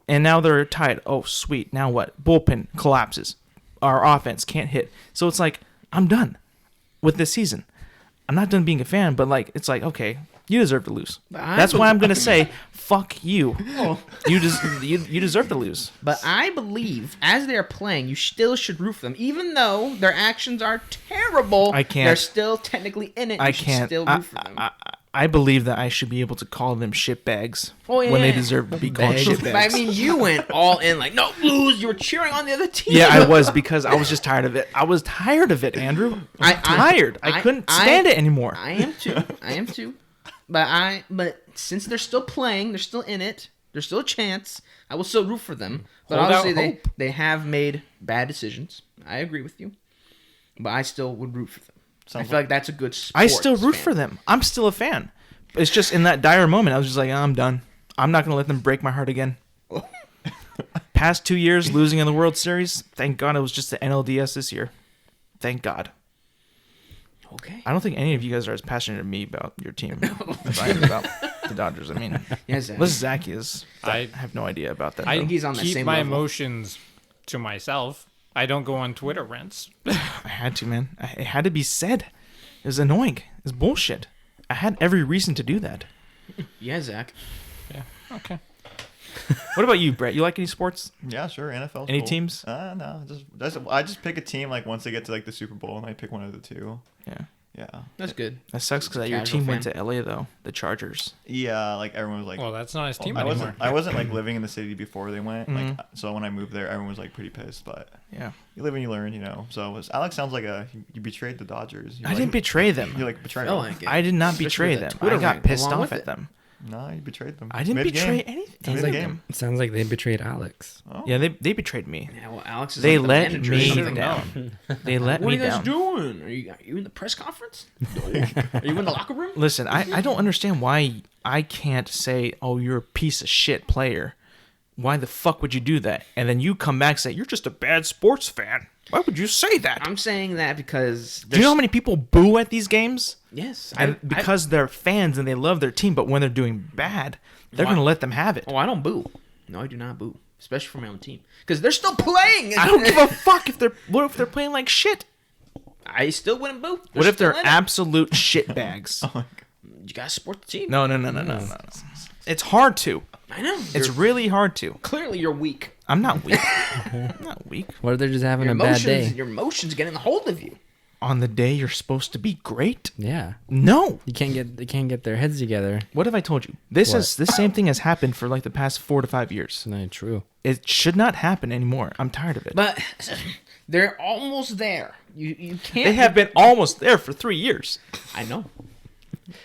And now they're tied. Oh, sweet. Now what? Bullpen collapses. Our offense can't hit. So it's like, I'm done with this season. I'm not done being a fan, but like, it's like, okay, you deserve to lose. That's why I'm going to say, fuck you. You deserve to lose. But I believe, as they're playing, you still should root for them. Even though their actions are terrible, I can't. they're still technically in it. I You should can't. still root for them. I believe that I should be able to call them shitbags Oh, yeah. when they deserve to be called But shitbags. I mean, you went all in, like, no, lose. You were cheering on the other team. Yeah, I was, because I was just tired of it. I was tired of it, Andrew. I was tired. I couldn't stand it anymore. I am too. But since they're still playing, they're still in it. There's still a chance. I will still root for them. But Hold out obviously, hope. they have made bad decisions. I agree with you. But I still would root for them. I feel like that's a good sports I still root fan. for them. I'm still a fan. It's just in that dire moment, I was just like, I'm done. I'm not going to let them break my heart again. Past 2 years losing in the World Series, thank God it was just the NLDS this year. Thank God. Okay. I don't think any of you guys are as passionate as me about your team as I am about the Dodgers. I mean, Yes, unless Zach is. I I- have no idea about that. I though. think he's on the keep same my level. emotions to myself. I don't go on Twitter rants. I had to, man. It had to be said. It was annoying. It was bullshit. I had every reason to do that. Yeah, Zach. Yeah. Okay. What about you, Brett? You like any sports? Yeah, sure. NFL. Any cool. teams? No, I just pick a team like once they get to like the Super Bowl, and I pick one of the two. Yeah. Yeah. That's good. That sucks because your Casual team went fan. to LA though, the Chargers. Yeah, like everyone was like. Well, that's not his team I anymore. wasn't like living in the city before they went. Mhm. Like, so when I moved there, everyone was like pretty pissed. But Yeah. you live and you learn, So Alex sounds like you betrayed the Dodgers. I didn't betray them. You like betrayed Felt them. like it. I did not Especially betray with them. that Twitter I got rank pissed along off with at it. them. No, you betrayed them. I didn't Mid-game. betray anything. Sounds like Mid-game. sounds like they betrayed Alex. Oh. Yeah, they betrayed me. Yeah, well, Alex is They like the let manager. me You should've down. known. They let What are me you guys down. doing? Are you in the press conference? No. Are you in the locker room? Listen, I don't understand why I can't say, "Oh, you're a piece of shit player." Why the fuck would you do that? And then you come back and say, "You're just a bad sports fan." Why would you say that? I'm saying that because Do you know how many people boo at these games? Yes, And because they're fans and they love their team, but when they're doing bad, they're Why? going to let them have it. Oh, I don't boo. No, I do not boo, especially for my own team, because they're still playing. I don't give a fuck if they're playing like shit. I still wouldn't boo. What if they're still in it. absolute shitbags? You gotta support the team. No. It's hard to. I know. It's really hard to. Clearly you're weak. I'm not weak. I'm not weak. What if they're just having Your a bad emotions, day? your emotions getting a hold of you. On the day you're supposed to be great? Yeah, No. they can't get their heads together. What have I told you? This What? same thing has happened for like the past 4 to 5 years. It's not true. It should not happen anymore. I'm tired of it. But they're almost there. You can't. They have been almost there for 3 years. I know.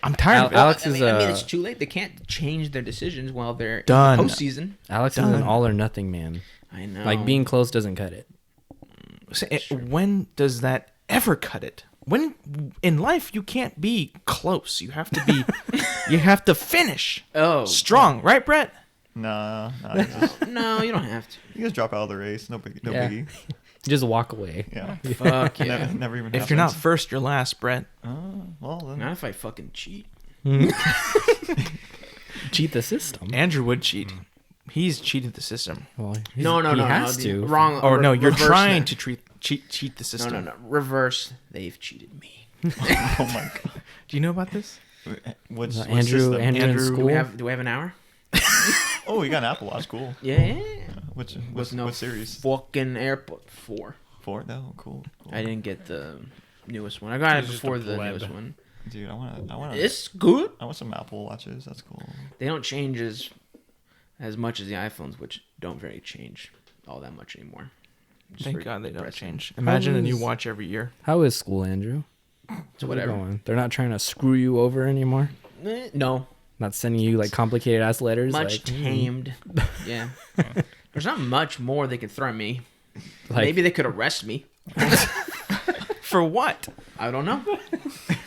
I'm tired of it. Alex I is mean, it's too late. They can't change their decisions while they're Done. in the postseason. Alex is Done. an all or nothing man. I know. Like being close doesn't cut it. When does that ever cut it? When in life you can't be close. You have to be. You have to finish strong, right, Brett? No, No, you don't have to. you guys drop out of the race. No Yeah. biggie. Just walk away. Yeah. Fuck yeah. Never even. If you're not happens. first, you're last, Brett. Well then. Not if I fucking cheat. Cheat the system. Andrew would cheat. He's cheated the system. Well, No, he has no, to. Wrong. Or no, you're reverse trying that. to cheat the system. No. Reverse. They've cheated me. Oh my god. Do you know about this? What's Andrew system? in Andrew, school. Do we have an hour? Oh, you got an Apple Watch. Cool. Yeah. What's With no what series? fucking AirPod 4. 4? No, cool. I didn't get the newest one. I got it He's just before a the pleb. newest one. Dude, I want. It's good. I want some Apple Watches. That's cool. They don't change as much as the iPhones, which don't really change all that much anymore. Just Thank for God they don't depressing. change. Imagine a new is- watch every year. How is school, Andrew? It's whatever. How's it going? They're not trying to screw you over anymore. No, Not sending you like complicated ass letters. much like, tamed. Yeah. There's not much more they could throw at me. like Maybe they could arrest me. For what? I don't know.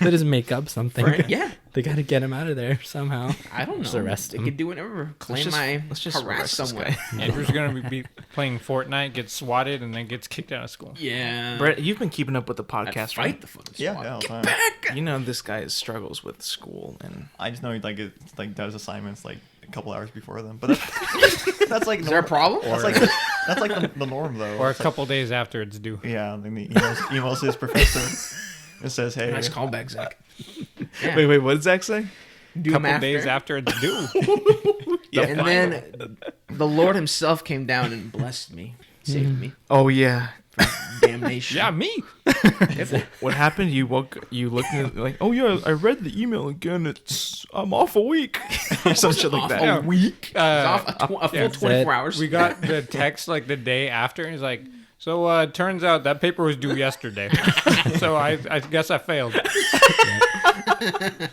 they just make up something. Right? Yeah. They got to get him out of there somehow. I don't know. Just arrest they him. could do whatever. Claim let's just harass arrest this someone. guy. Andrew's gonna be playing Fortnite, gets swatted, and then gets kicked out of school. Yeah. Brett, you've been keeping up with the I'd podcast, fight right? the fucking Yeah, squad. yeah, all the time. You know this guy struggles with school and I just know like it like does assignments like a couple hours before them, but that's like Is there a problem? that's like the norm though. Or a It's like- couple days after it's due. Yeah, then the emails his professor. It says, "Hey, Nice callback, Zach. Yeah. wait, what did Zach say? Do A couple them days after it's due. And then the Lord himself came down and blessed me. Saved me Oh yeah. from damnation. Yeah, me. What happened? You looked at it like, oh yeah, I read the email again. I'm off a week. Or some shit like that. Yeah. Week? Off a full yeah. 24 hours. We got the text like the day after, and he's like, "So it turns out that paper was due yesterday, so I guess I failed."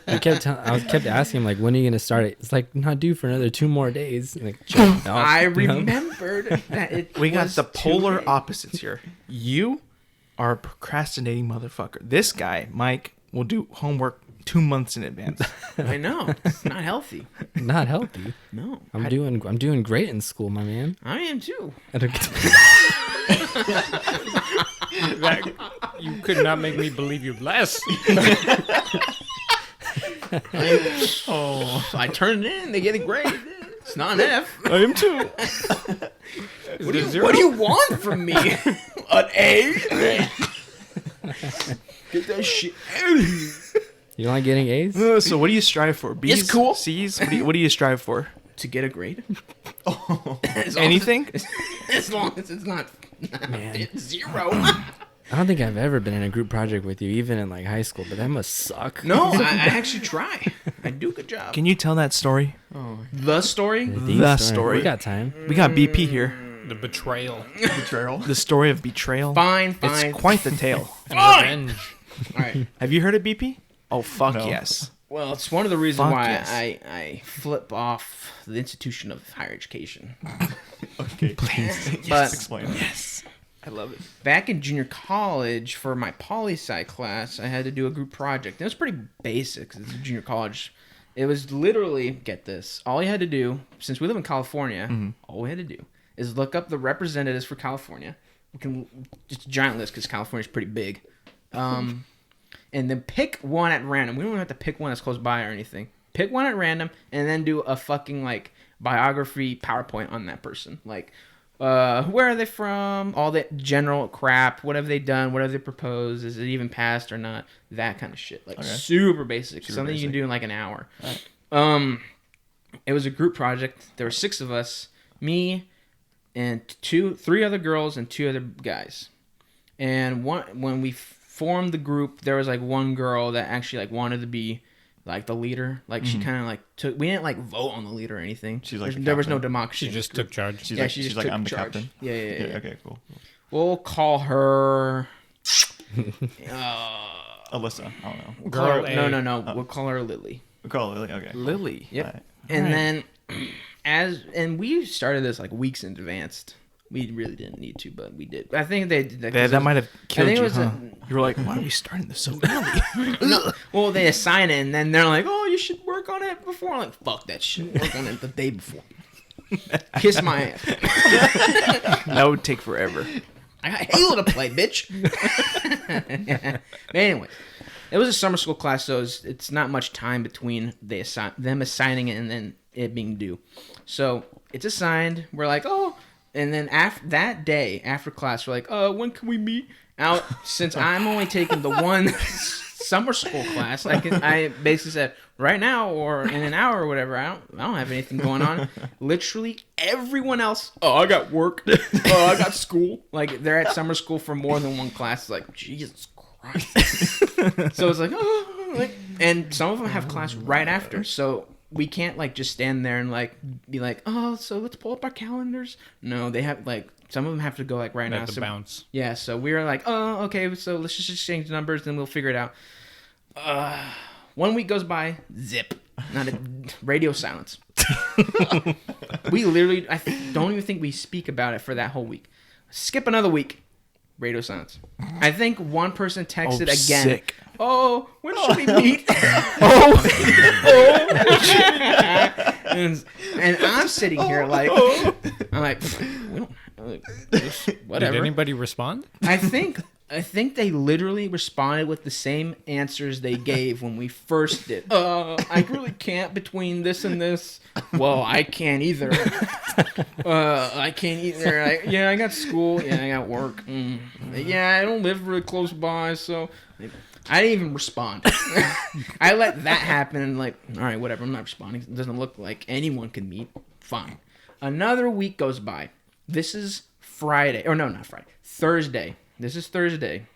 I kept asking him like, when are you gonna start it? It's like not due for another 2 more days. Like, I remembered that it We got was the polar 2 days. opposites here. You are a procrastinating motherfucker. This guy, Mike, will do homework 2 months in advance. I know. It's not healthy. not healthy. No. I'm doing great in school, my man. I am too. I don't- You could not make me believe you less. I turned it in. They get a grade. It's not an F. I am too. What do you want from me? An A? Get that shit out of here. You don't like getting A's? So what do you strive for? B's? It's cool. C's? What do you strive for? to get a grade. Anything? As long as it's not Man. 0. I don't think I've ever been in a group project with you, even in like high school, but that must suck. No, I actually try. I do a good job. Can you tell that story? The story? The story. We got time. We got BP here. The betrayal Betrayal. The story of betrayal. Fine. It's quite the tale. and revenge. All right. Have you heard of BP? Oh, fuck No. yes. Well, it's one of the reasons Fuck why yes. I flip off the institution of higher education. Okay. Please. But Explain. Yes. I love it. back in junior college, for my poli-sci class, I had to do a group project. It was pretty basic 'cause it's junior college. It was literally, get this, all you had to do, since we live in California, all we had to do is look up the representatives for California. We can just a giant list because California's pretty big. And then pick one at random. We don't even have to pick one that's close by or anything. Pick one at random and then do a fucking like biography PowerPoint on that person. Like, where are they from? All that general crap. What have they done? What have they proposed? Is it even passed or not? That kind of shit. Like super basic. Something you can do in like an hour. Right. It was a group project. There were 6 of us. Me and 3 other girls and 2 other guys. And when we formed the group, there was like one girl that actually like wanted to be like the leader. Like she kind of like took. We didn't like vote on the leader or anything. She's like the there was no captain. democracy. She in just this group. took charge. She's Yeah, like, she she's just like, took I'm the charge. captain. Yeah. Okay, cool. We'll call her. Alyssa. I don't know. We'll call her, Girl A. no. We'll call her Lily. We call it Lily. Okay. Lily. Yep. Alright. And then we started this like weeks in advance. We really didn't need to, but we did. I think That might have killed think it you, was huh? You were like, why are we starting this so early? No, well, they assign it, and then they're like, "Oh, you should work on it before." I'm like, "Fuck that shit! Work on it the day before." Kiss my ass. That would take forever. I got Halo to play, bitch. But anyway, it was a summer school class, so it's not much time between them assigning it and then it being due. So it's assigned. We're like, oh, and then after that day after class, we're like, oh, when can we meet? Out since I'm only taking the one summer school class, I basically said right now or in an hour or whatever. I don't have anything going on. Literally everyone else. Oh, I got work. Oh, I got school. Like they're at summer school for more than one class. It's like Jesus Christ. So it's like, oh, like, and some of them have class right after. So we can't like just stand there and like be like, oh, so let's pull up our calendars. No, they have like. Some of them have to go like right now. To bounce. Yeah, so we were like, oh, okay, so let's just exchange numbers and we'll figure it out. 1 week goes by, zip, not a radio silence. We literally, I don't even think we speak about it for that whole week. Skip another week, radio silence. I think one person texted again. Sick. Oh, when should we meet? and I'm sitting here like, I'm like, we don't. Whatever. Did anybody respond? I think they literally responded with the same answers they gave when we first did. I really can't between this and this. Well, I can't either. I can't either. I got school. Yeah, I got work. Yeah, I don't live really close by, so I didn't even respond. I let that happen and like, all right, whatever. I'm not responding. It doesn't look like anyone can meet. Fine. Another week goes by. This is Friday. Or no, not Friday. Thursday. This is Thursday.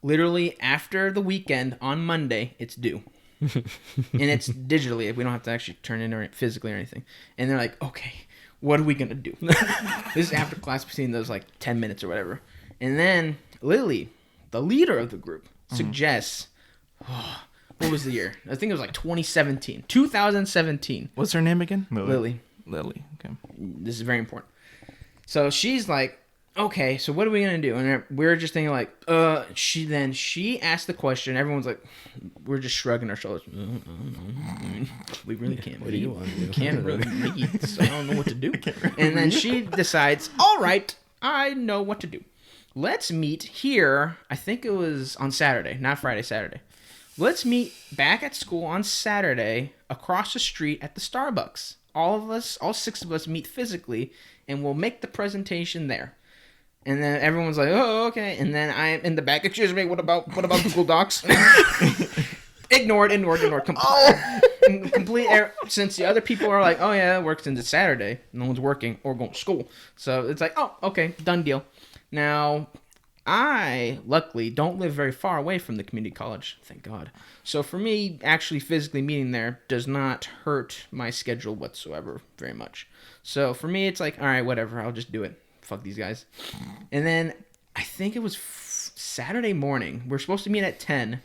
Literally after the weekend on Monday, it's due. And it's digitally. We don't have to actually turn in or physically or anything. And they're like, okay, what are we going to do? This is after class between those like 10 minutes or whatever. And then Lily, the leader of the group, suggests, what was the year? I think it was like 2017. 2017. What's her name again? Lily. Lily. Okay. This is very important. So she's like, okay, so what are we going to do? And we're just thinking like, she asked the question. Everyone's like, we're just shrugging our shoulders. We really can't. What do you want to do? We can't really meet, so I don't know what to do. And then she decides, all right, I know what to do. Let's meet here. I think it was on Saturday, not Friday, Saturday. Let's meet back at school on Saturday across the street at the Starbucks. All of us, all 6 of us meet physically, and we'll make the presentation there. And then everyone's like, oh, okay. And then I'm in the back, excuse me, what about Google Docs? Ignored. Complete error. Since the other people are like, oh yeah, it works since it's Saturday. No one's working or going to school. So it's like, oh, okay, done deal. Now, I, luckily, don't live very far away from the community college. Thank God. So for me, actually physically meeting there does not hurt my schedule whatsoever very much. So for me, it's like, all right, whatever. I'll just do it. Fuck these guys. And then I think it was Saturday morning. We're supposed to meet at 10.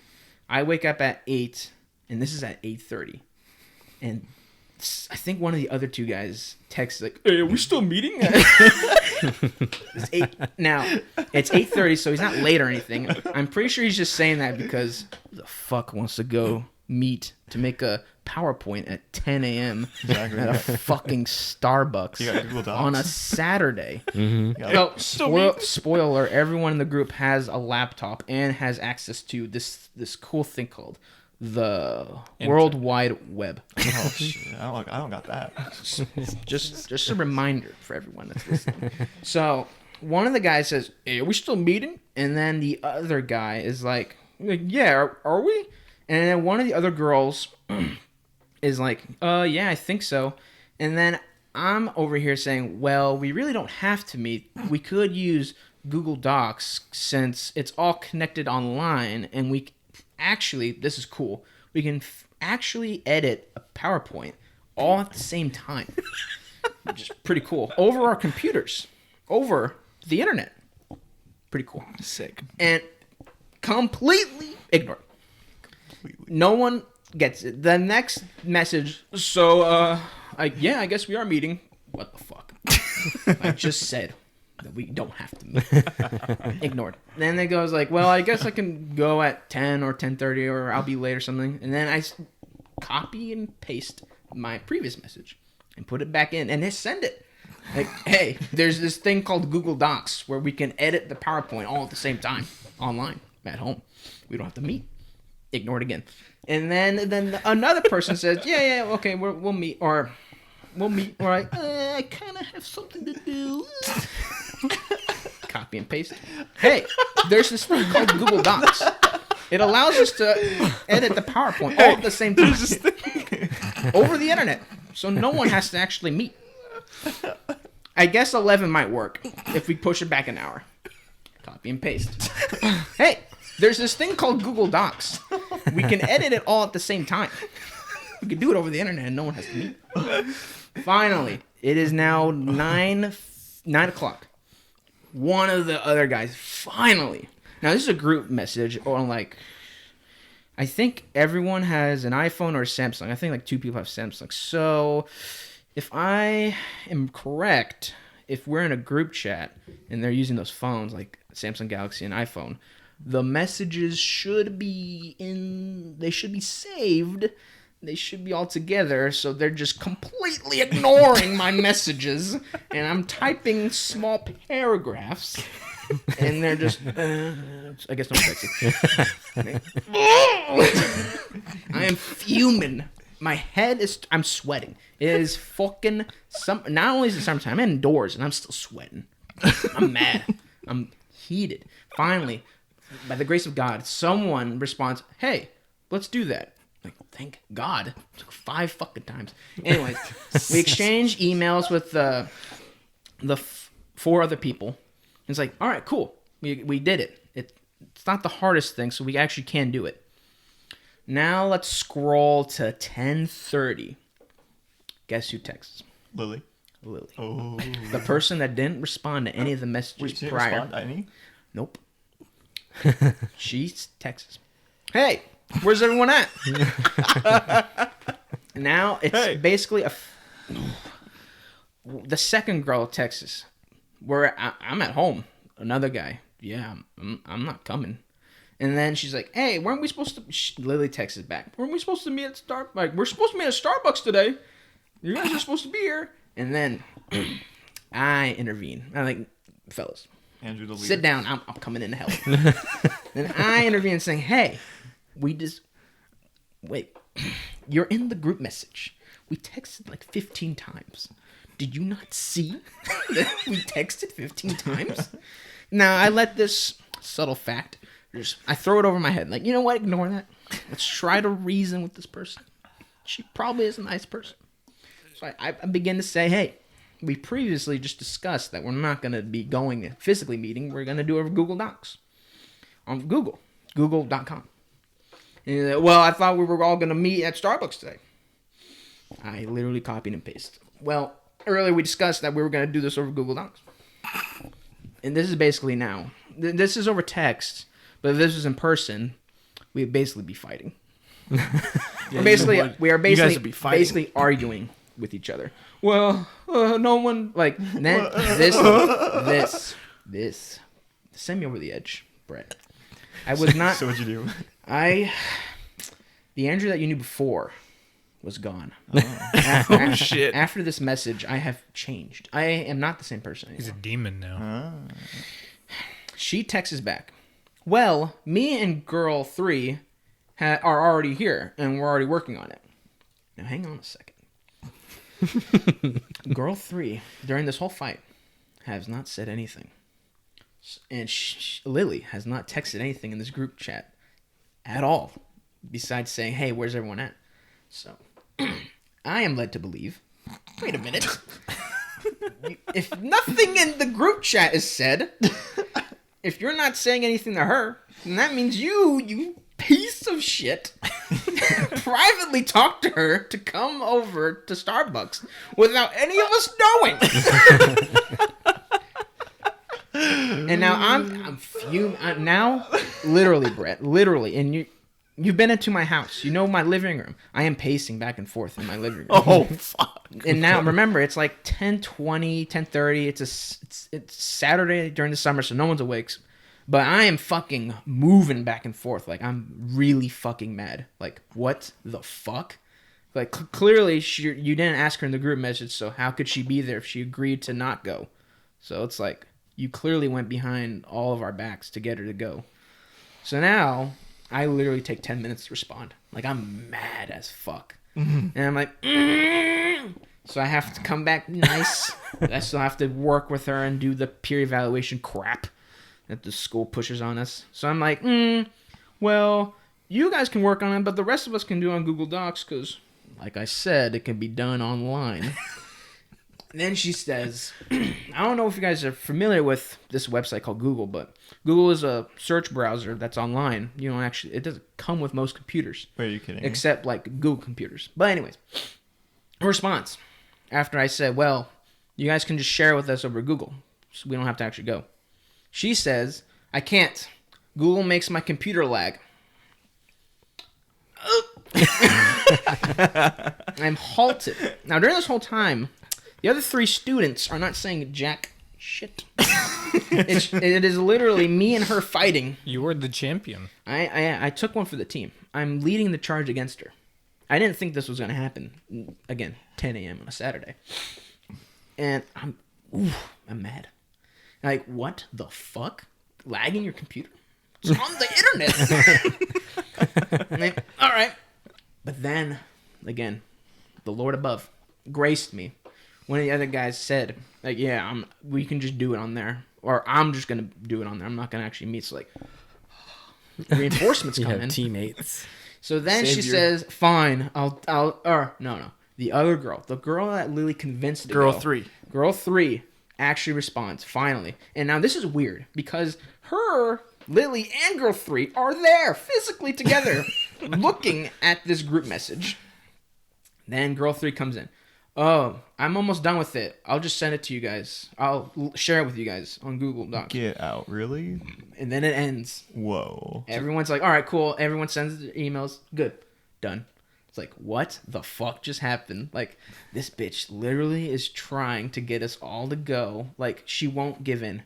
I wake up at 8, and this is at 8:30. And I think one of the other two guys texts like, hey, are we still meeting? Now, it's 8:30, so he's not late or anything. I'm pretty sure he's just saying that because who the fuck wants to go meet to make a PowerPoint at 10 a.m. Exactly. at a fucking Starbucks You got Google Docs. on a Saturday. Mm-hmm. Well, spoiler, everyone in the group has a laptop and has access to this cool thing called the World Wide Web. Oh shit! I don't got that. Just a reminder for everyone that's listening. So one of the guys says, hey, are we still meeting? And then the other guy is like yeah, are we? And then one of the other girls is like, yeah, I think so. And then I'm over here saying, well, we really don't have to meet. We could use Google Docs since it's all connected online, and we actually, this is cool, we can actually edit a PowerPoint all at the same time. Which is pretty cool. Over our computers. Over the internet. Pretty cool. Sick. And completely ignored. No one gets it. The next message, so, I guess we are meeting. What the fuck? I just said that we don't have to meet. Ignored. Then it goes like, well, I guess I can go at 10 or 10:30 or I'll be late or something. And then I copy and paste my previous message and put it back in and just send it. Like, hey, there's this thing called Google Docs where we can edit the PowerPoint all at the same time online at home. We don't have to meet. Ignored again. And then another person says, yeah, okay, we'll meet. Or we'll meet. Or I kind of have something to do. Copy and paste. Hey, there's this thing called Google Docs. It allows us to edit the PowerPoint all at the same time. Over the internet. So no one has to actually meet. I guess 11 might work if we push it back an hour. Copy and paste. Hey, there's this thing called Google Docs. We can edit it all at the same time. We can do it over the internet and no one has to meet. Finally, it is now 9 o'clock. One of the other guys, finally. Now, this is a group message on like, I think everyone has an iPhone or a Samsung. I think like 2 people have Samsung. So if I am correct, if we're in a group chat and they're using those phones like Samsung Galaxy and iPhone, the messages should be they should be saved. They should be all together, so they're just completely ignoring my messages, and I'm typing small paragraphs, and they're just, I guess no sexy. I am fuming. My head is, I'm sweating. It is fucking, not only is it summertime, I'm indoors, and I'm still sweating. I'm mad. I'm heated. Finally, by the grace of God, someone responds, hey, let's do that. Like, thank God. It took 5 fucking times. Anyways, we exchanged emails with the 4 other people. It's like, all right, cool. We did it. It's not the hardest thing, so we actually can do it. Now let's scroll to 10:30. Guess who texts? Lily. Oh. The person that didn't respond to any of the messages Wait, she didn't prior. respond to any? Nope. She texts. Hey, where's everyone at? Now it's basically the second girl texts us. I'm at home. Another guy. Yeah, I'm not coming. And then she's like, hey, weren't we supposed to... Lily texts back. Weren't we supposed to meet at Starbucks? Like, we're supposed to meet at Starbucks today. You guys are supposed to be here. And then I intervene. I'm like, fellas, Andrew the leader. sit down. I'm coming in to help. Then I intervene saying, hey, wait, you're in the group message. We texted like 15 times. Did you not see that we texted 15 times? Now, I let this subtle fact, I throw it over my head. Like, you know what? Ignore that. Let's try to reason with this person. She probably is a nice person. So I begin to say, hey, we previously just discussed that we're not going to be going to physically meeting. We're going to do it over Google Docs on Google.com. And, well, I thought we were all going to meet at Starbucks today. I literally copied and pasted. Well, earlier we discussed that we were going to do this over Google Docs. And this is basically now. This is over text, but if this was in person, we'd basically be fighting. Yeah, we are you guys would be fighting. basically arguing with each other. Well, no one like this send me over the edge, Brett. I was not. So what'd you do? The Andrew that you knew before was gone. Oh shit! After this message, I have changed. I am not the same person anymore. He's a demon now. She texts back. Well, me and girl 3 are already here, and we're already working on it. Now, hang on a second. Girl 3, during this whole fight, has not said anything. And Lily has not texted anything in this group chat at all, besides saying, hey, where's everyone at? So, I am led to believe, wait a minute. If nothing in the group chat is said, if you're not saying anything to her, then that means you piece of shit privately talked to her to come over to Starbucks without any of us knowing. And now I'm fuming. Now, literally, Brett, literally, and you've been into my house. You know my living room. I am pacing back and forth in my living room. Oh fuck! And now remember, it's like 10:20, 10:30. It's Saturday during the summer, so no one's awake. But I am fucking moving back and forth. Like, I'm really fucking mad. Like, what the fuck? Like, clearly, you didn't ask her in the group message, so how could she be there if she agreed to not go? So it's like, you clearly went behind all of our backs to get her to go. So now, I literally take 10 minutes to respond. Like, I'm mad as fuck. Mm-hmm. And I'm like, So I have to come back nice. I still have to work with her and do the peer evaluation crap that the school pushes on us. So I'm like, well, you guys can work on it, but the rest of us can do it on Google Docs because, like I said, it can be done online. Then she says, I don't know if you guys are familiar with this website called Google, but Google is a search browser that's online. You don't actually, it doesn't come with most computers. Wait, are you kidding? Except like Google computers. But anyways, her response after I said, well, you guys can just share it with us over Google, so we don't have to actually go. She says, I can't. Google makes my computer lag. I'm halted. Now, during this whole time, the other 3 students are not saying jack shit. It is literally me and her fighting. You were the champion. I took one for the team. I'm leading the charge against her. I didn't think this was going to happen. Again, 10 a.m. on a Saturday. And I'm mad. Like, what the fuck? Lagging your computer? It's on the internet. Like, all right. But then, again, the Lord above graced me. One of the other guys said, like, yeah, we can just do it on there. Or I'm just going to do it on there. I'm not going to actually meet. So, like, reinforcements come in. Teammates. So then she says, fine, no. The other girl, the girl that Lily convinced to Girl go. 3. Girl 3 actually responds, finally. And now this is weird because her, Lily, and Girl 3 are there physically together looking at this group message. Then Girl 3 comes in. Oh, I'm almost done with it. I'll just send it to you guys. I'll share it with you guys on Google Docs. Get out, really? And then it ends. Whoa. Everyone's like, all right, cool. Everyone sends their emails. Good. Done. It's like, what the fuck just happened? Like, this bitch literally is trying to get us all to go. Like, she won't give in.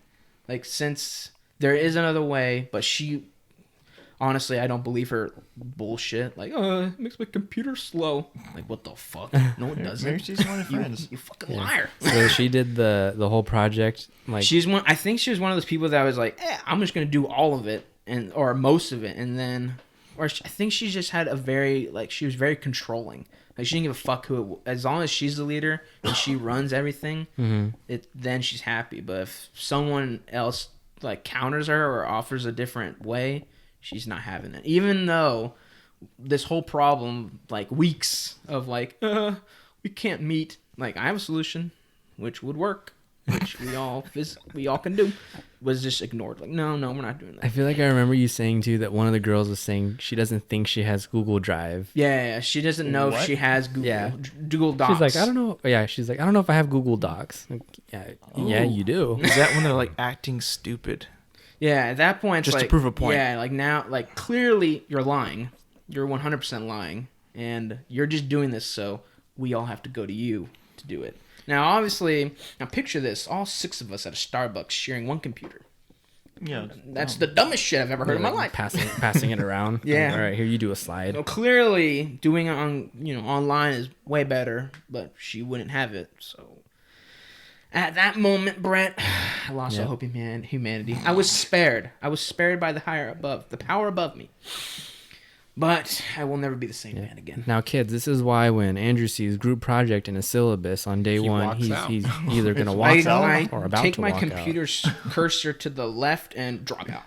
Like, since there is another way, but she... Honestly, I don't believe her bullshit. Like, it makes my computer slow. Like, what the fuck? No, it doesn't. Maybe she's one of your friends. You fucking liar. So she did the whole project. Like, She's one. I think she was one of those people that was like, I'm just gonna do all of it or most of it, and then, I think she just had a very she was very controlling. Like, she didn't give a fuck who as long as she's the leader and she runs everything. Then she's happy. But if someone else counters her or offers a different way, she's not having it. Even though this whole problem, like weeks of like, we can't meet. Like, I have a solution, which would work, which we all can do, was just ignored. Like, no, we're not doing that. I feel like I remember you saying too that one of the girls was saying she doesn't think she has Google Drive. Yeah, she doesn't know if she has Google Docs. She's like, I don't know. Yeah, she's like, I don't know if I have Google Docs. Like, yeah, you do. Is that when they're like acting stupid? Yeah, at that point, it's Just to like, prove a point. Yeah, like now, like clearly you're lying. You're 100% lying, and you're just doing this so we all have to go to you to do it. Now, obviously, now picture this: all 6 of us at a Starbucks sharing one computer. Yeah. That's the dumbest shit I've ever heard in my life. Passing it around. Yeah. Like, all right, here, you do a slide. So clearly, doing it on online is way better, but she wouldn't have it. So at that moment, Brett, I lost all hope in humanity. I was spared. I was spared by the power above me. But I will never be the same man again. Now, kids, this is why when Andrew sees group project in a syllabus on day one, walks out. he's either going to walk out or about take to my walk computer's cursor to the left and drop out.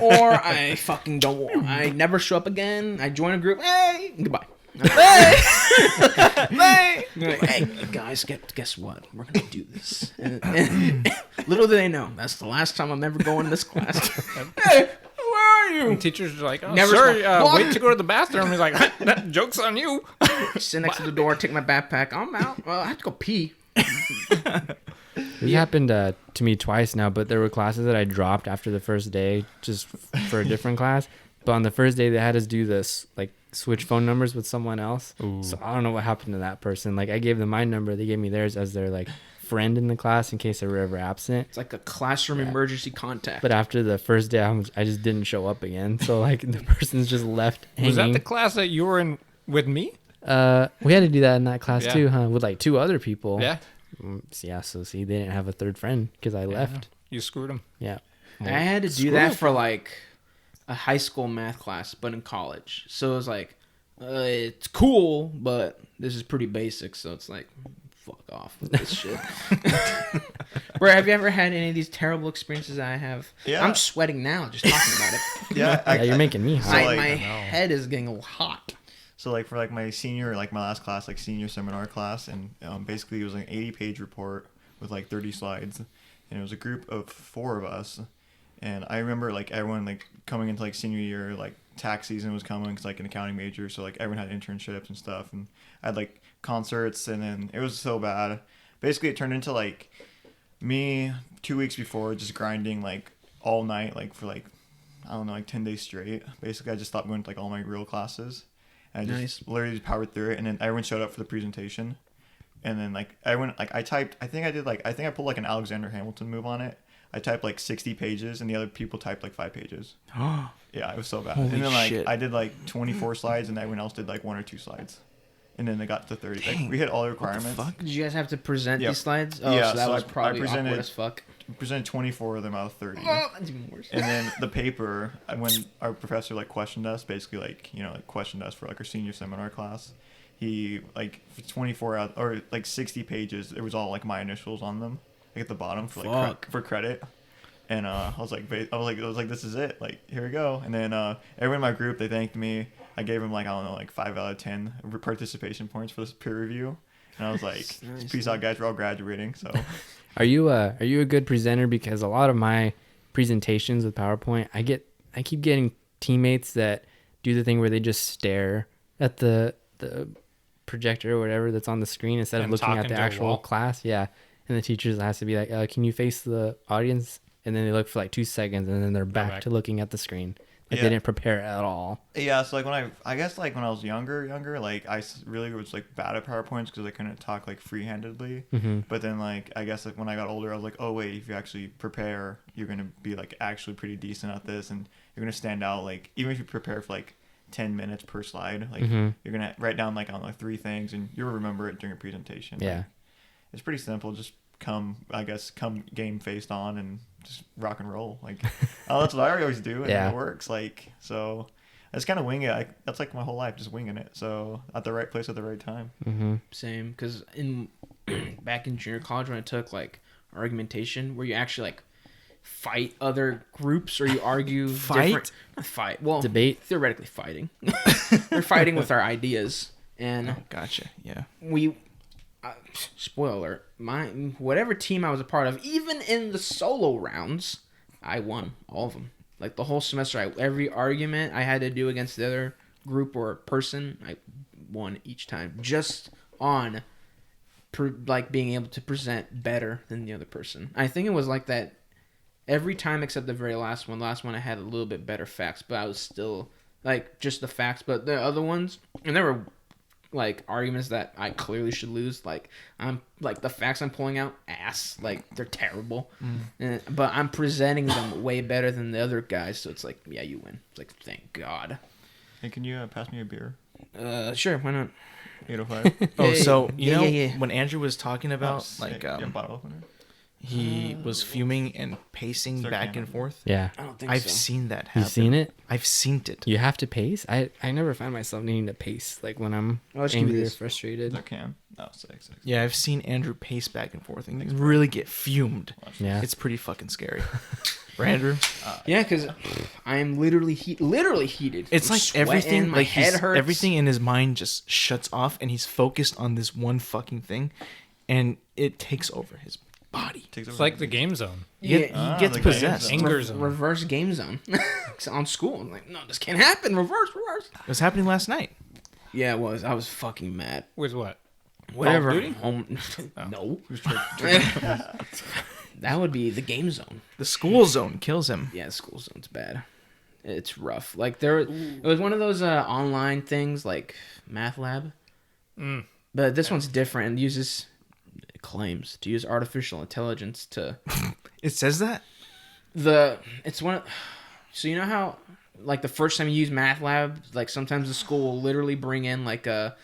Or I fucking don't. I never show up again. I join a group. Hey, goodbye. Hey guys, guess what? We're gonna do this. And little do they know, that's the last time I'm ever going to this class. Hey, where are you? And teachers are like, oh, Never sorry, smile. wait to go to the bathroom. He's like, that joke's on you. Sit next to the door, take my backpack. I'm out. Well, I have to go pee. This happened to me twice now, but there were classes that I dropped after the first day just for a different class. But on the first day, they had us do this, like, switch phone numbers with someone else. Ooh. So I don't know what happened to that person. Like, I gave them my number. They gave me theirs as their, like, friend in the class in case they were ever absent. It's like a classroom emergency contact. But after the first day, I just didn't show up again. So, like, the person's just left hanging. Was that the class that you were in with me? We had to do that in that class too, huh? With, like, 2 other people. Yeah. So see, they didn't have a third friend because I left. You screwed him. Yeah. I had to do that for, like, a high school math class, but in college. So it was like, it's cool, but this is pretty basic. So it's like, fuck off with this shit. Bro, have you ever had any of these terrible experiences I have? Yeah. I'm sweating now just talking about it. Yeah, You're making me hot. My head is getting hot. So, like, for, like, my senior, like, my last class, like, senior seminar class, and basically it was an 80-page report with, like, 30 slides, and it was a group of 4 of us, and I remember, like, everyone, like, coming into, like, senior year, like, tax season was coming, because, like, an accounting major, so, like, everyone had internships and stuff, and I had, like, concerts, and then it was so bad. Basically, it turned into, like, me 2 weeks before just grinding, like, all night, like, for, like, I don't know, like, 10 days straight. Basically, I just stopped going to, like, all my real classes. I just literally just powered through it, and then everyone showed up for the presentation, and then, like, everyone, like, I pulled, like, an Alexander Hamilton move on it. I typed, like, 60 pages, and the other people typed, like, 5 pages. Yeah, it was so bad. Holy and then, like, shit. I did, like, 24 slides, and everyone else did, like, 1 or 2 slides. And then they got to 30. Like, we hit all the requirements. What the fuck? Did you guys have to present Yep. these slides? Oh, Yeah, so that so was I probably presented- awkward as fuck. Presented 24 of them out of 30. Oh, that's even worse. And then the paper, when our professor, like, questioned us, basically, like, like, questioned us for, like, our senior seminar class, he, like, for 24 out, or, like, 60 pages, it was all, like, my initials on them, like, at the bottom for, like, for credit. And I was like, this is it. Like, here we go. And then everyone in my group, they thanked me. I gave them, like, I don't know, like, 5 out of 10 participation points for this peer review. And I was like, peace out, guys. We're all graduating. So, Are you a good presenter? Because a lot of my presentations with PowerPoint, I keep getting teammates that do the thing where they just stare at the projector or whatever that's on the screen instead of And looking at talking the to a actual wall. class. Yeah, and the teachers has to be like, "Can you face the audience?" And then they look for like 2 seconds, and then they're back to looking at the screen. Like they didn't prepare at all. yeah, so, like, I guess, like, when I was younger, like, I really was, like, bad at PowerPoints because I couldn't talk, like, free-handedly. Mm-hmm. But then, like, I guess, like, when I got older, I was like, oh, wait, if you actually prepare, you're going to be, like, actually pretty decent at this, and you're going to stand out, like, even if you prepare for, like, 10 minutes per slide, like, you're going to write down, like, on, like, 3 things, and you'll remember it during a presentation. Yeah. Like, it's pretty simple. Just come game faced on and just rock and roll. Like, that's what I always do, and it works. Like, so I just kind of wing it. That's like my whole life, just winging it. So at the right place at the right time. Mm-hmm. Same, because back in junior college when I took, like, argumentation, where you actually, like, fight other groups or you argue Fight? not fight. Well, Debate? theoretically fighting. We're fighting with our ideas, and Oh, gotcha. Yeah. we. Spoiler: whatever team I was a part of, even in the solo rounds, I won all of them. Like the whole semester, every argument I had to do against the other group or person, I won each time, just on being able to present better than the other person. I think it was like that every time except the very last one. Last one I had a little bit better facts, but I was still like just the facts. But the other ones, and there were like arguments that I clearly should lose. Like I'm like the facts I'm pulling out ass. Like they're terrible, but I'm presenting them way better than the other guys. So it's like, yeah, you win. It's like, thank God. Hey, can you pass me a beer? Sure, why not? 805. Oh, so Yeah, you know yeah. when Andrew was talking about Sick. You have a bottle opener? he was fuming and pacing Start back cannon. and forth. Yeah. I don't think I've so. seen that happen. You've seen it? I've seen it. You have to pace? I never find myself needing to pace, like when I'm I'll just give you angry or this. frustrated. There can. Oh, sick. Yeah, I've seen Andrew pace back and forth and really get fumed. Yeah. It's pretty fucking scary. Right, Andrew? Yeah, because I'm literally heated. It's I'm like sweating, everything, my like head hurts. everything in his mind just shuts off, and he's focused on this one fucking thing, and it takes over his body. It's like the game zone. He Yeah, gets the game possessed. zone. Anger zone. reverse game zone on school. I'm like, no, this can't happen. Reverse. It was happening last night. Yeah, it was. I was fucking mad. With what? Whatever. Duty? Home. No. That would be the game zone. The school zone kills him. Yeah, the school zone's bad. It's rough. Like it was one of those online things like MacLeod, but this one's different and claims to use artificial intelligence to It says that? it's one of, so you know how like the first time you use MacLeod, like sometimes the school will literally bring in like a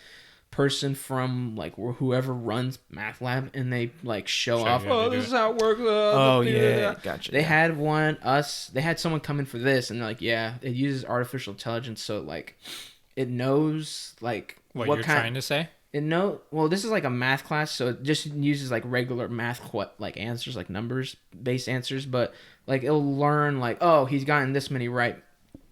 person from like whoever runs MacLeod and they like show off, you how to oh, do this it. is how it works. Oh, yeah. Gotcha. They yeah. had someone come in for this and they're like, yeah, it uses artificial intelligence, so like it knows like What you're trying to say? Well, this is like a math class, so it just uses like regular math like answers, like numbers based answers, but like it'll learn like, oh, he's gotten this many right,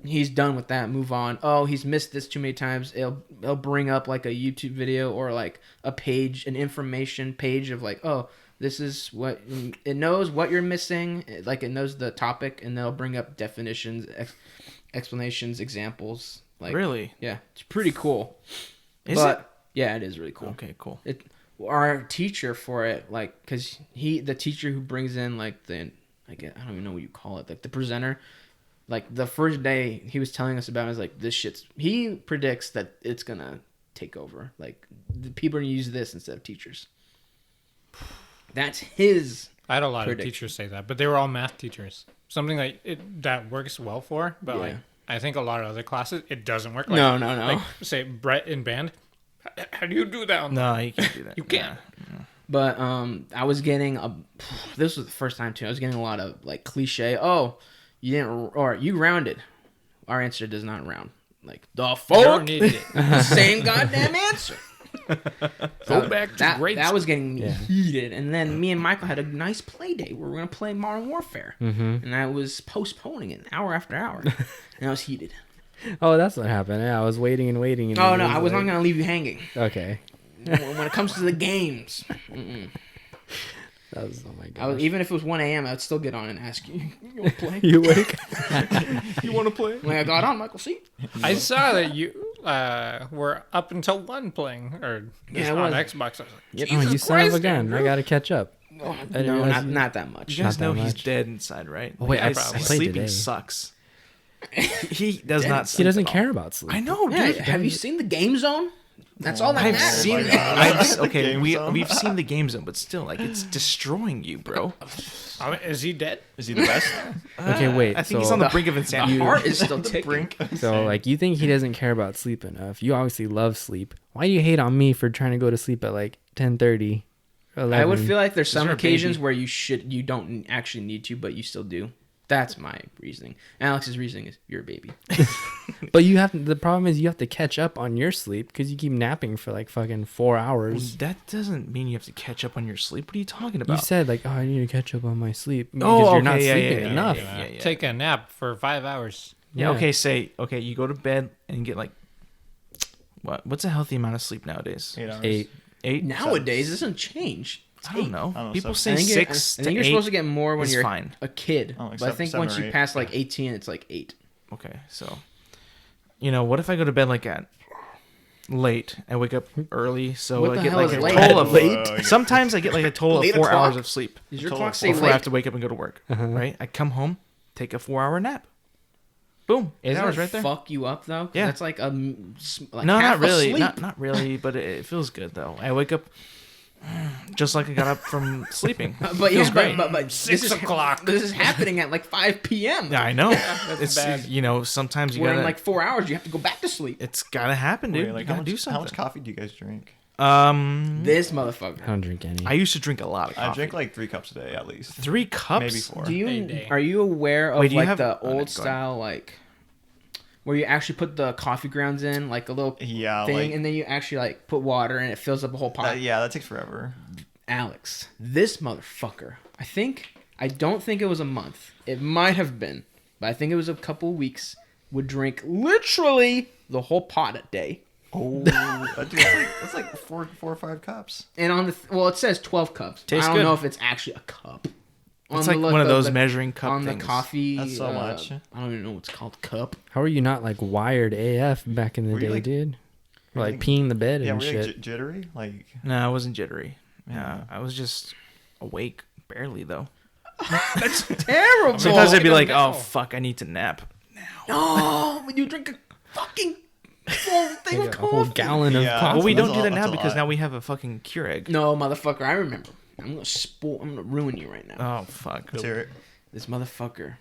he's done with that, move on. Oh, he's missed this too many times. It'll bring up like a YouTube video or like a page, an information page of like, oh, this is what it knows what you're missing, like it knows the topic, and they'll bring up definitions, explanations, examples. Like, Really? yeah, it's pretty cool. Is it? Yeah, it is really cool. Okay, cool. Our teacher for it, like, because the teacher who brings in like I don't even know what you call it, like the presenter, like the first day he was telling us about it, was like, he predicts that it's gonna take over, like the people are gonna use this instead of teachers. That's his. I had a lot Predict. of teachers say that, but they were all math teachers. Something like that works well for, but Yeah. like I think a lot of other classes it doesn't work. Like, No. Like say Brett in band. How do you do that? No, you can't do that. You can't. But I was getting this was the first time too. I was getting a lot of like cliche. Oh, you didn't, or you rounded. Our answer does not round. Like the You fuck, don't need it. same goddamn answer. Go back to that, grade that was getting Yeah. heated, and then me and Michael had a nice play day where we were gonna play Modern Warfare, and I was postponing it hour after hour, and I was heated. Oh, that's what happened. Yeah, I was waiting and waiting. And Oh it no, I was not like- gonna leave you hanging. Okay. When it comes to the games, That was, oh my I was, god. even if it was 1 a.m., I'd still get on and ask you, you want to play? You wake. You want to play? When I got on, Michael, see? I saw that you were up until 1 playing or Yeah, on it was. Xbox. I was like, Yep. Oh, Jesus you son of a Christ, gun! Andrew. I gotta catch up. I didn't No, realize you- not that much. You guys Not know that he's much. dead inside, right? Oh, wait, I probably- played sleeping today. sucks. He does not. He Sleep doesn't at all. care about sleep. I know, Yeah, dude. have you seen the Game Zone? That's all that I've matters. seen. my God. Okay, Game we've zone. seen the game zone, but still, like, it's destroying you, bro. Is he dead? Is he the best? Okay, wait. I think he's so- on the brink of The insanity. heart is still ticking. So, like, you think he doesn't care about sleep enough? You obviously love sleep. Why do you hate on me for trying to go to sleep at like 10:30? I would feel like there's some there a occasions baby? where you don't actually need to, but you still do. That's my reasoning. Alex's reasoning is you're a baby. But the problem is you have to catch up on your sleep because you keep napping for like fucking 4 hours. That doesn't mean you have to catch up on your sleep. What are you talking about? You said like, oh, I need to catch up on my sleep because Oh, you're not okay, yeah, sleeping yeah, enough. yeah. Take a nap for 5 hours. Yeah. Okay. You go to bed and get like, what's a healthy amount of sleep nowadays? 8 hours. 8. Nowadays, it doesn't change. I don't know. I don't know, People seven. say I think 6 I to think you're 8. supposed to get more when is you're fine. a kid. Oh, like But I think seven once or you eight. pass like 18, it's like 8. Okay, so, what if I go to bed like at late and wake up early? So What I the get hell like is a late? total of Late? Sometimes I get like a total of Late 4 hours o'clock? of sleep Does your Total clock of say before I have late? to wake up and go to work. Uh-huh. Right? I come home, take a 4-hour nap. Boom, 8 Doesn't hours it right there. fuck you up though? 'Cause Yeah. That's like like No, half not really. asleep. Not really, but it feels good though. I wake up just like I got up from sleeping. But Feels yeah, great. but 6 o'clock. This is happening at like 5 p.m. Yeah, I know. That's bad. Sometimes you Where gotta in like 4 hours you have to go back to sleep. It's gotta happen, dude. Wait, like you gotta how do much, something. how much coffee do you guys drink? This motherfucker. I don't drink any. I used to drink a lot of coffee. I drink like 3 cups a day at least. 3 cups. Maybe 4. Do A you day. are you aware of Wait, do you like have- the oh, no, go old ahead. style like where you actually put the coffee grounds in like a little Yeah, thing like and then you actually like put water and it fills up a whole pot? that takes forever. Alex, this motherfucker. I don't think it was a month. It might have been, but I think it was a couple weeks. Would drink literally the whole pot a day. Oh, that's like 4 or 5 cups. And on the it says 12 cups. Tastes I don't good. know if it's actually a cup. It's On like the- one of the- those the- measuring cup on things. the coffee. That's so much. I don't even know what's called cup. How are you not like wired AF back in the Were you, day, like- dude? Or, like like- peeing the bed Yeah, and were you shit. like jittery? Like No, I wasn't jittery. Yeah. I was just awake, barely though. That's terrible. Sometimes I'd be like, now. "Oh fuck, I need to nap." No, when you drink a fucking full thing Like of a whole coffee. gallon of Yeah. coffee. Well, we that's don't a do that lot- now that's a because lot. now we have a fucking Keurig. No, motherfucker, I remember. I'm gonna ruin you right now. Oh fuck. let's hear it. This motherfucker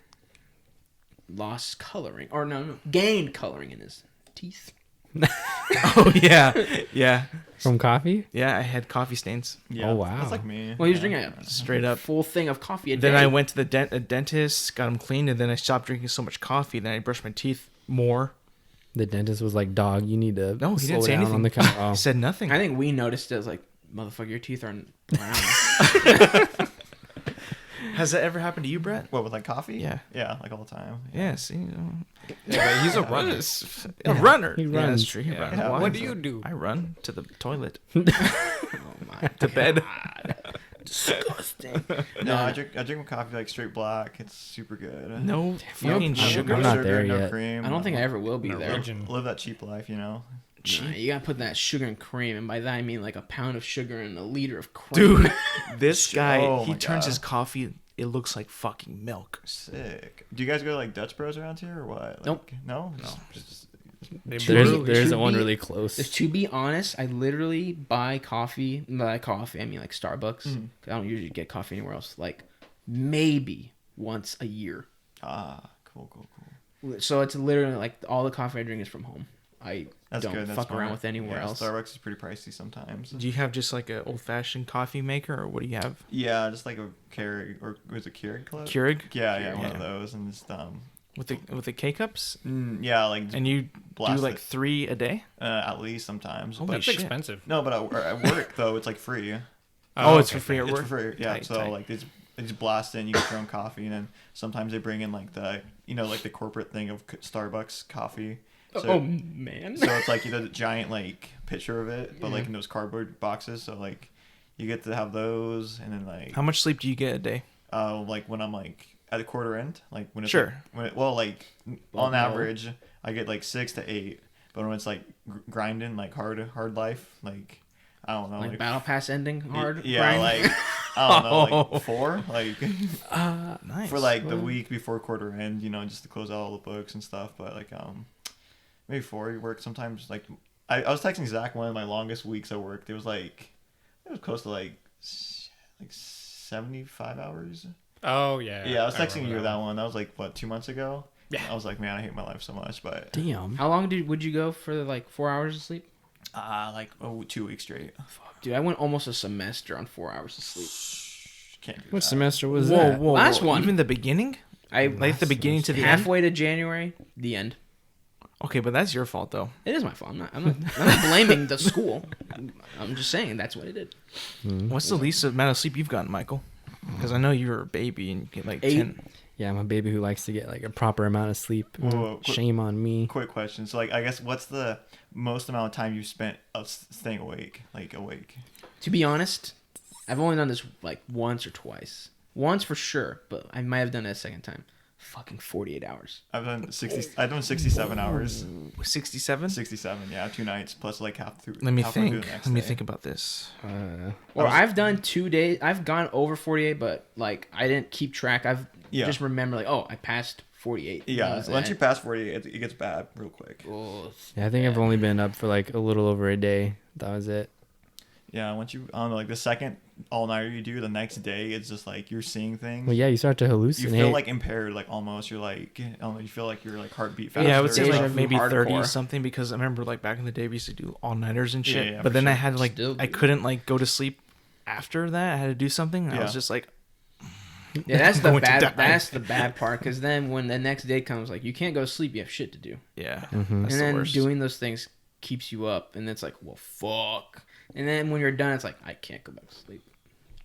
lost coloring, or no, gained coloring in his teeth. Oh yeah, yeah, From coffee? yeah. I had coffee stains. Yeah, Oh, wow. That's like me. Well, he was Yeah. drinking a Straight up. full thing of coffee a Then day. I went to the a dentist, got them cleaned, and then I stopped drinking so much coffee. Then I brushed my teeth more. The dentist was like, dog, you need to No, he slow didn't say down anything. on the co-" I oh. said nothing. I think we noticed it as like, motherfucker, your teeth aren't brown. Has that ever happened to you, Brett? What, with like coffee? Yeah. Yeah, like all the time. Yeah. See, Yeah, but he's a runner. a runner. He Yeah, runs. that's true. He Yeah. runs. Yeah. Why What is do you it? do? I run to the toilet, Oh my to bed. God. Disgusting. No, I drink coffee like straight black. It's super good. No fucking I'm sugar. I'm No not sugar, there no yet. cream. I don't think I ever will be no, there. Virgin. Live that cheap life, you know. Nah, you gotta put that sugar and cream, and by that I mean like a pound of sugar and a liter of cream. Dude, this guy, Oh he my turns God. his coffee. It looks like fucking milk. Sick. Do you guys go to like Dutch Bros around here or what? Like, Nope. No. No. They There's brew- there isn't to one be- really close. To be honest, I literally buy coffee. By coffee, I mean like Starbucks. Mm. 'Cause I don't usually get coffee anywhere else. Like maybe once a year. Cool. So it's literally like all the coffee I drink is from home. I That's don't good. That's fuck around smart. with anywhere Yeah, else. Starbucks is pretty pricey sometimes. Do you have just like an old fashioned coffee maker, or what do you have? Yeah, just like a Keurig, or was it Keurig Club? Keurig Yeah, one Yeah. of those, and just with the K cups, yeah, like and you do blast like it. 3 a day. At least sometimes. Holy But That's shit. expensive. no, but at work though, it's like free. Oh, it's okay. for free at It's work. for free. Yeah, Tight, so tight. like they just blast in. You get your own coffee, and then sometimes they bring in like the like the corporate thing of Starbucks coffee. So, Oh man. so it's like the giant like picture of it, but like in those cardboard boxes. So like you get to have those, and then like How much sleep do you get a day? like when I'm like at the quarter end, like when it's Sure. like, when it, well like Well, on no. average I get like 6 to 8, but when it's like grinding like hard life, like I don't know, like battle pass ending hard. yeah, grind? like I don't know, like 4, like Nice. for like the week before quarter end, just to close out all the books and stuff. But like maybe 4. You work sometimes. Like I was texting Zach one of my longest weeks I worked. It was close to like 75 hours. Oh yeah. Yeah, I was texting remember you that one. That was like what, 2 months ago. Yeah. I was like, man, I hate my life so much. But Damn. How long would you go for like 4 hours of sleep? like 2 weeks straight. Dude, I went almost a semester on 4 hours of sleep. Can't do What that. semester was Whoa, that? whoa, Last whoa. one. Even the beginning? Like at the beginning to the end. halfway to January, the end. Okay, but that's your fault though. It is my fault. I'm not blaming the school. I'm just saying that's what it did. What's the least amount of sleep you've gotten, Michael? Because I know you're a baby and you get like 10. Yeah, I'm a baby who likes to get like a proper amount of sleep. Whoa, Shame on me. Quick question. So, like, I guess what's the most amount of time you spent of staying awake? Like, awake? To be honest, I've only done this like once or twice. Once for sure, but I might have done it a second time. Fucking 48 hours. I've done 67 hours. 67? 67, yeah, 2 nights plus like half through. Let me halfway through think. the next Let me day. think about this. Or I've done 2 days. I've gone over 48, but like I didn't keep track. I've just remember like, oh, I passed 48. Yeah, once you pass 48, it gets bad real quick. Oh, Yeah, I think I've only been up for like a little over a day. That was it. Yeah, once you, I don't know, like the second all-nighter you do, the next day, it's just like you're seeing things. Well, yeah, you start to hallucinate. You feel like impaired, like almost. You're like, I don't know, you feel like your like heartbeat faster. Yeah, I would say Deja like vu maybe 30 hardcore. something because I remember like back in the day we used to do all-nighters and shit. Yeah, but for then I sure. had like, Still I do. couldn't like go to sleep after that. I had to do something. I Yeah. was just like, yeah, that's the Going to bad. die. That's the bad part. Because then when the next day comes, like you can't go to sleep. You have shit to do, yeah, Mhm. that's and the then worst. doing those things keeps you up. And it's like, well, fuck. And then when you're done, it's like I can't go back to sleep.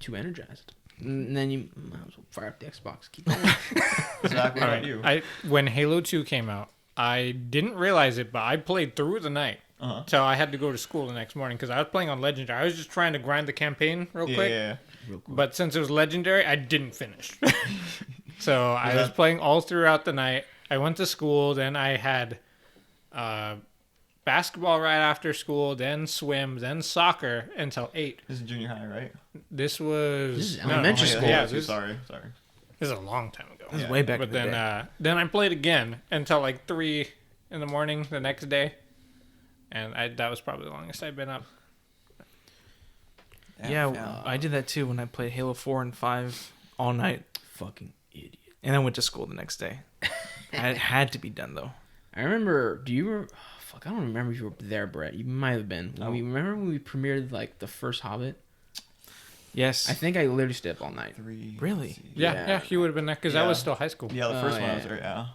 Too energized. And then you might as well fire up the Xbox. Keep going. Zach, what All about right. you? When Halo 2 came out, I didn't realize it, but I played through the night. Uh-huh. So I had to go to school the next morning because I was playing on Legendary. I was just trying to grind the campaign real quick. Yeah. But since it was Legendary, I didn't finish. So I was that- playing all throughout the night. I went to school. Then I had basketball right after school, then swim, then soccer until 8. This is junior high, right? This was This is elementary no, school. Yeah, too. this Sorry. is a long time ago. This is way back But in the then, day. then I played again until like 3 in the morning the next day, and that was probably the longest I've been up. Yeah, I did that too when I played Halo 4 and 5 all night. Fucking idiot. And I went to school the next day. It had to be done though. I remember. Do you? Fuck, I don't remember if you were there, Brett. You might have been. Remember when we premiered like the first Hobbit? Yes. I think I literally stayed up all night. 3. Really? let's see. Yeah, Yeah. he would have been there because Yeah. I was still high school. Yeah, the first Oh, one yeah. was there, yeah.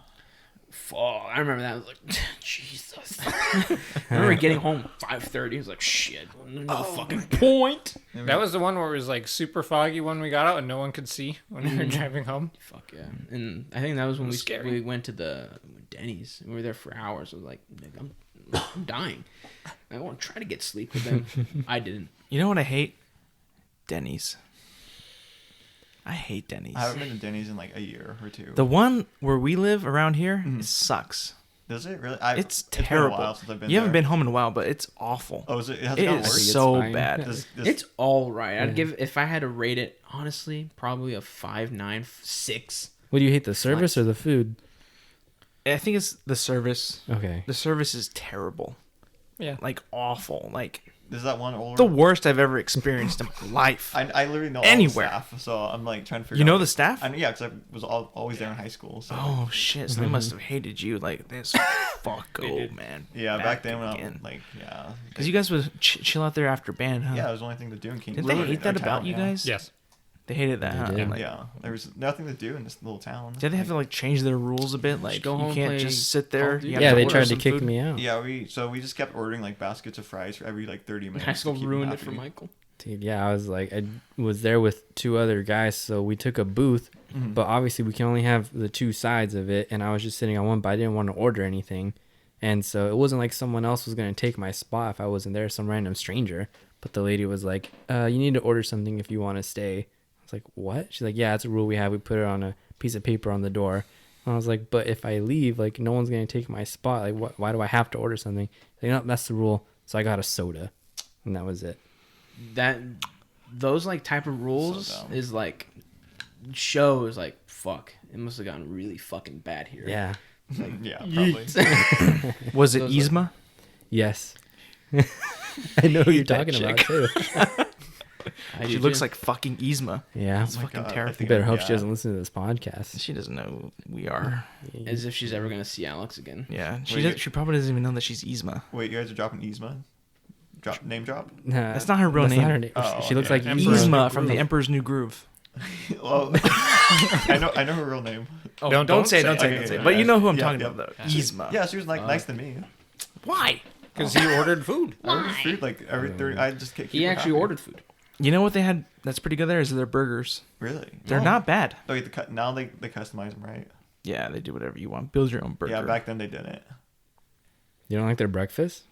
Fuck, I remember that. I was like, Jesus. I remember getting home at 5:30. I was like, shit, no fucking point. That was the one where it was like super foggy when we got out and no one could see when we were driving home. Fuck yeah. And I think that was when was scary. we went to the Denny's. We were there for hours. I was like, nigga, I'm dying. I want to try to get sleep with them. I didn't. You know what I hate? Denny's. I hate Denny's. I haven't been to Denny's in like a year or two. The one where we live around here, it sucks. Does it really? It's been a terrible. while since I've been You haven't there. been home in a while, but it's awful. Oh, is it? It has It gotten is worse. so fine. bad. It's all right. I'd give, if I had to rate it, honestly, probably a 5.9, 6. What do you hate, the service or the food? I think it's the service. Okay. The service is terrible. Yeah. Like awful. Like Is that one older? the worst I've ever experienced in my life. I literally know Anywhere. all the staff, so I'm like trying to figure. You know out. the staff? Yeah, because I was always there in high school. So. Oh shit! So they must have hated you like this. Fucko, man. Yeah, back then when again. I'm like, yeah. Because you guys would chill out there after band, huh? Yeah, it was the only thing to do in King. Didn't they hate that about you guys? Yes. They hated that, huh? did. Like, Yeah, there was nothing to do in this little town. did they have to like change their rules a bit? Like go home you can't and play just sit Call there. of Duty? You have Yeah, to they order tried to some kick food. me out. Yeah, we just kept ordering like baskets of fries for every like 30 minutes. High school to keep 'em ruined it happy. for Michael. Dude, yeah, I was there with 2 other guys, so we took a booth, but obviously we can only have the 2 sides of it, and I was just sitting on one, but I didn't want to order anything, and so it wasn't like someone else was going to take my spot if I wasn't there, some random stranger, but the lady was like, you need to order something if you want to stay. I was like, what? She's like, yeah, it's a rule we have. We put it on a piece of paper on the door. And I was like, but if I leave, like, no one's going to take my spot. Like, why do I have to order something? Like, no, that's the rule. So I got a soda, and that was it. Those like type of rules So dumb. is like shows like fuck. It must have gotten really fucking bad here. Yeah. Yeah, probably. Was it Those, Yzma? Yes. I know who you're That talking about, chick. too. I She do looks too. like fucking Yzma. Yeah. It's fucking God, I terrifying. You think better hope she yeah. doesn't listen to this podcast. She doesn't know who we are. as if she's ever gonna see Alex again. Yeah, Wait, she probably doesn't even know that she's Yzma. Wait, you guys are dropping Yzma? Name drop? Nah, That's not her real that's name. Not her name. Oh, she looks okay. like Emperor's Yzma. Yzma from the Emperor's New Groove. Well, I know her real name. Oh, Don't don't say it. say Don't it. say Okay, it. Don't say it. yeah, But yeah. you know who I'm Yeah, talking yeah. about, though. Yeah. Yzma. Yeah, she was like nice to me. Why? Because he ordered food. I ordered food like every 30. I just keep He her actually happy. ordered food. You know what they had that's pretty good there is their burgers. Really? They're Oh. not bad. Oh, the cut now they customize them, right? Yeah, they do whatever you want. Build your own burger. Yeah, back then they didn't. You don't like their breakfast?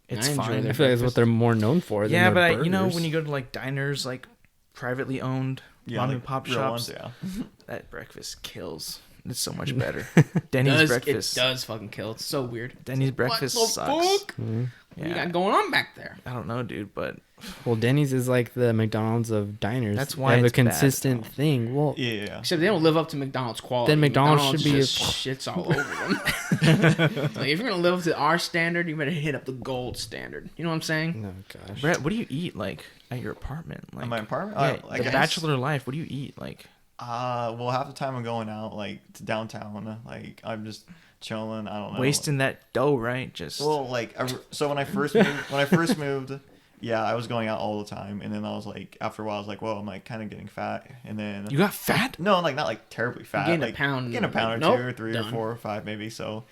it's I enjoy fine. I their feel like that's what they're more known for. Yeah, than their but you know burgers. when you go to like diners, like privately owned Yeah, mom like and pop real shops, ones, yeah. that breakfast kills. It's so much better. Denny's breakfast. It does fucking kill. It's so weird. Denny's breakfast What the sucks. fuck? Mhm. What you Yeah, got going on back there? I don't know, dude, but Well, Denny's is like the McDonald's of diners. That's They why have a it's bad. consistent thing. Well, Yeah. Except they don't live up to McDonald's quality. Then McDonald's should be just shits all over them. Like, if you're gonna live up to our standard, you better hit up the gold standard. You know what I'm saying? oh gosh. Brett, what do you eat like at your apartment? Like In my apartment? yeah, I the guess. bachelor life. What do you eat like? Well, half the time I'm going out like to downtown. Like I'm just chilling. I don't know. Wasting that dough, right? Just Well, like so when I first moved, yeah, I was going out all the time, and then I was like, after a while, I was like, whoa, I'm like kind of getting fat, and then you got fat. no, like not like terribly fat, Gained a like pound, gained a pound or nope, two or three done. or 4 or 5 maybe. So,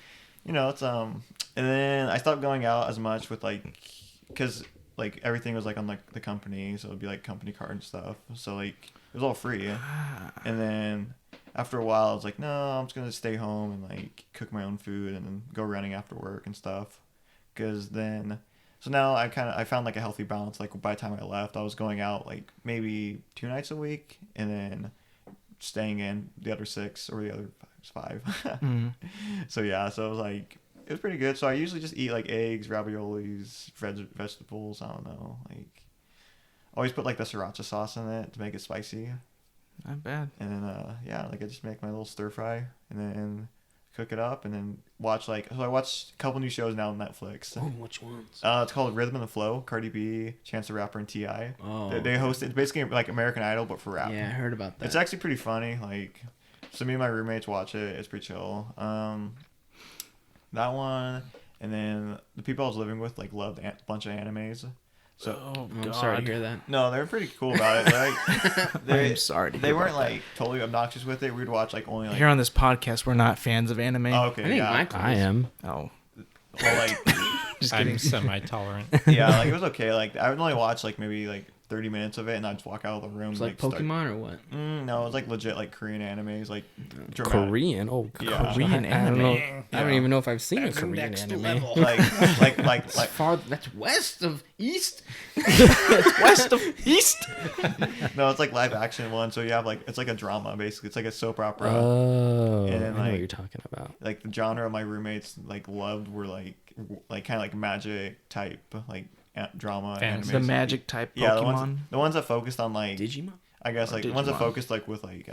you know, it's and then I stopped going out as much with like, cause like everything was like on like the company, so it'd be like company card and stuff. So like it was all free, and then after a while, I was like, no, I'm just gonna stay home and like cook my own food and then go running after work and stuff. Cause then, so now I found like a healthy balance. Like by the time I left, I was going out like maybe 2 nights a week and then staying in the other 6 or the other 5. Mm. So yeah, so it was like, it was pretty good. So I usually just eat like eggs, raviolis, vegetables. I don't know, like always put like the sriracha sauce in it to make it spicy. Not bad. And then, yeah, like I just make my little stir fry and then cook it up and then watch like, so I watched a couple new shows now on Netflix. Oh, which ones? It's called Rhythm and the Flow. Cardi B, Chance the Rapper, and T.I. Oh, They host it. It's basically like American Idol, but for rap. yeah, I heard about that. It's actually pretty funny. Like, so me and my roommates watch it. It's pretty chill. That one, and then the people I was living with like loved a bunch of animes. So Oh I'm God. sorry to hear that. no, they're pretty cool about it. Like, I'm sorry. To they hear weren't about that. like totally obnoxious with it. We'd watch like only like. Here on this podcast, we're not fans of anime. Oh, okay, I think yeah. Michael I is. am. Oh, Well, like, just I'm kidding. semi-tolerant. yeah, like it was okay. Like I would only watch like maybe like 30 minutes of it, and I'd just walk out of the room. It's like start- Pokemon or what? No, it was like legit like Korean animes, like dramatic. Korean. Oh, Yeah. Korean I don't know. anime. I don't Yeah. even know if I've seen That's a Korean next anime. level. like That's far. That's west of east. West of East. no, it's like live action one. So you have like it's like a drama basically. It's like a soap opera. Oh, And I then, know what like- you're talking about. Like the genre my roommates like loved were like kind of like magic type like drama Fantasy. animes. The magic type Pokemon. Yeah, the ones that focused on like Digimon. I guess Or like the ones that Digimon. focused like with like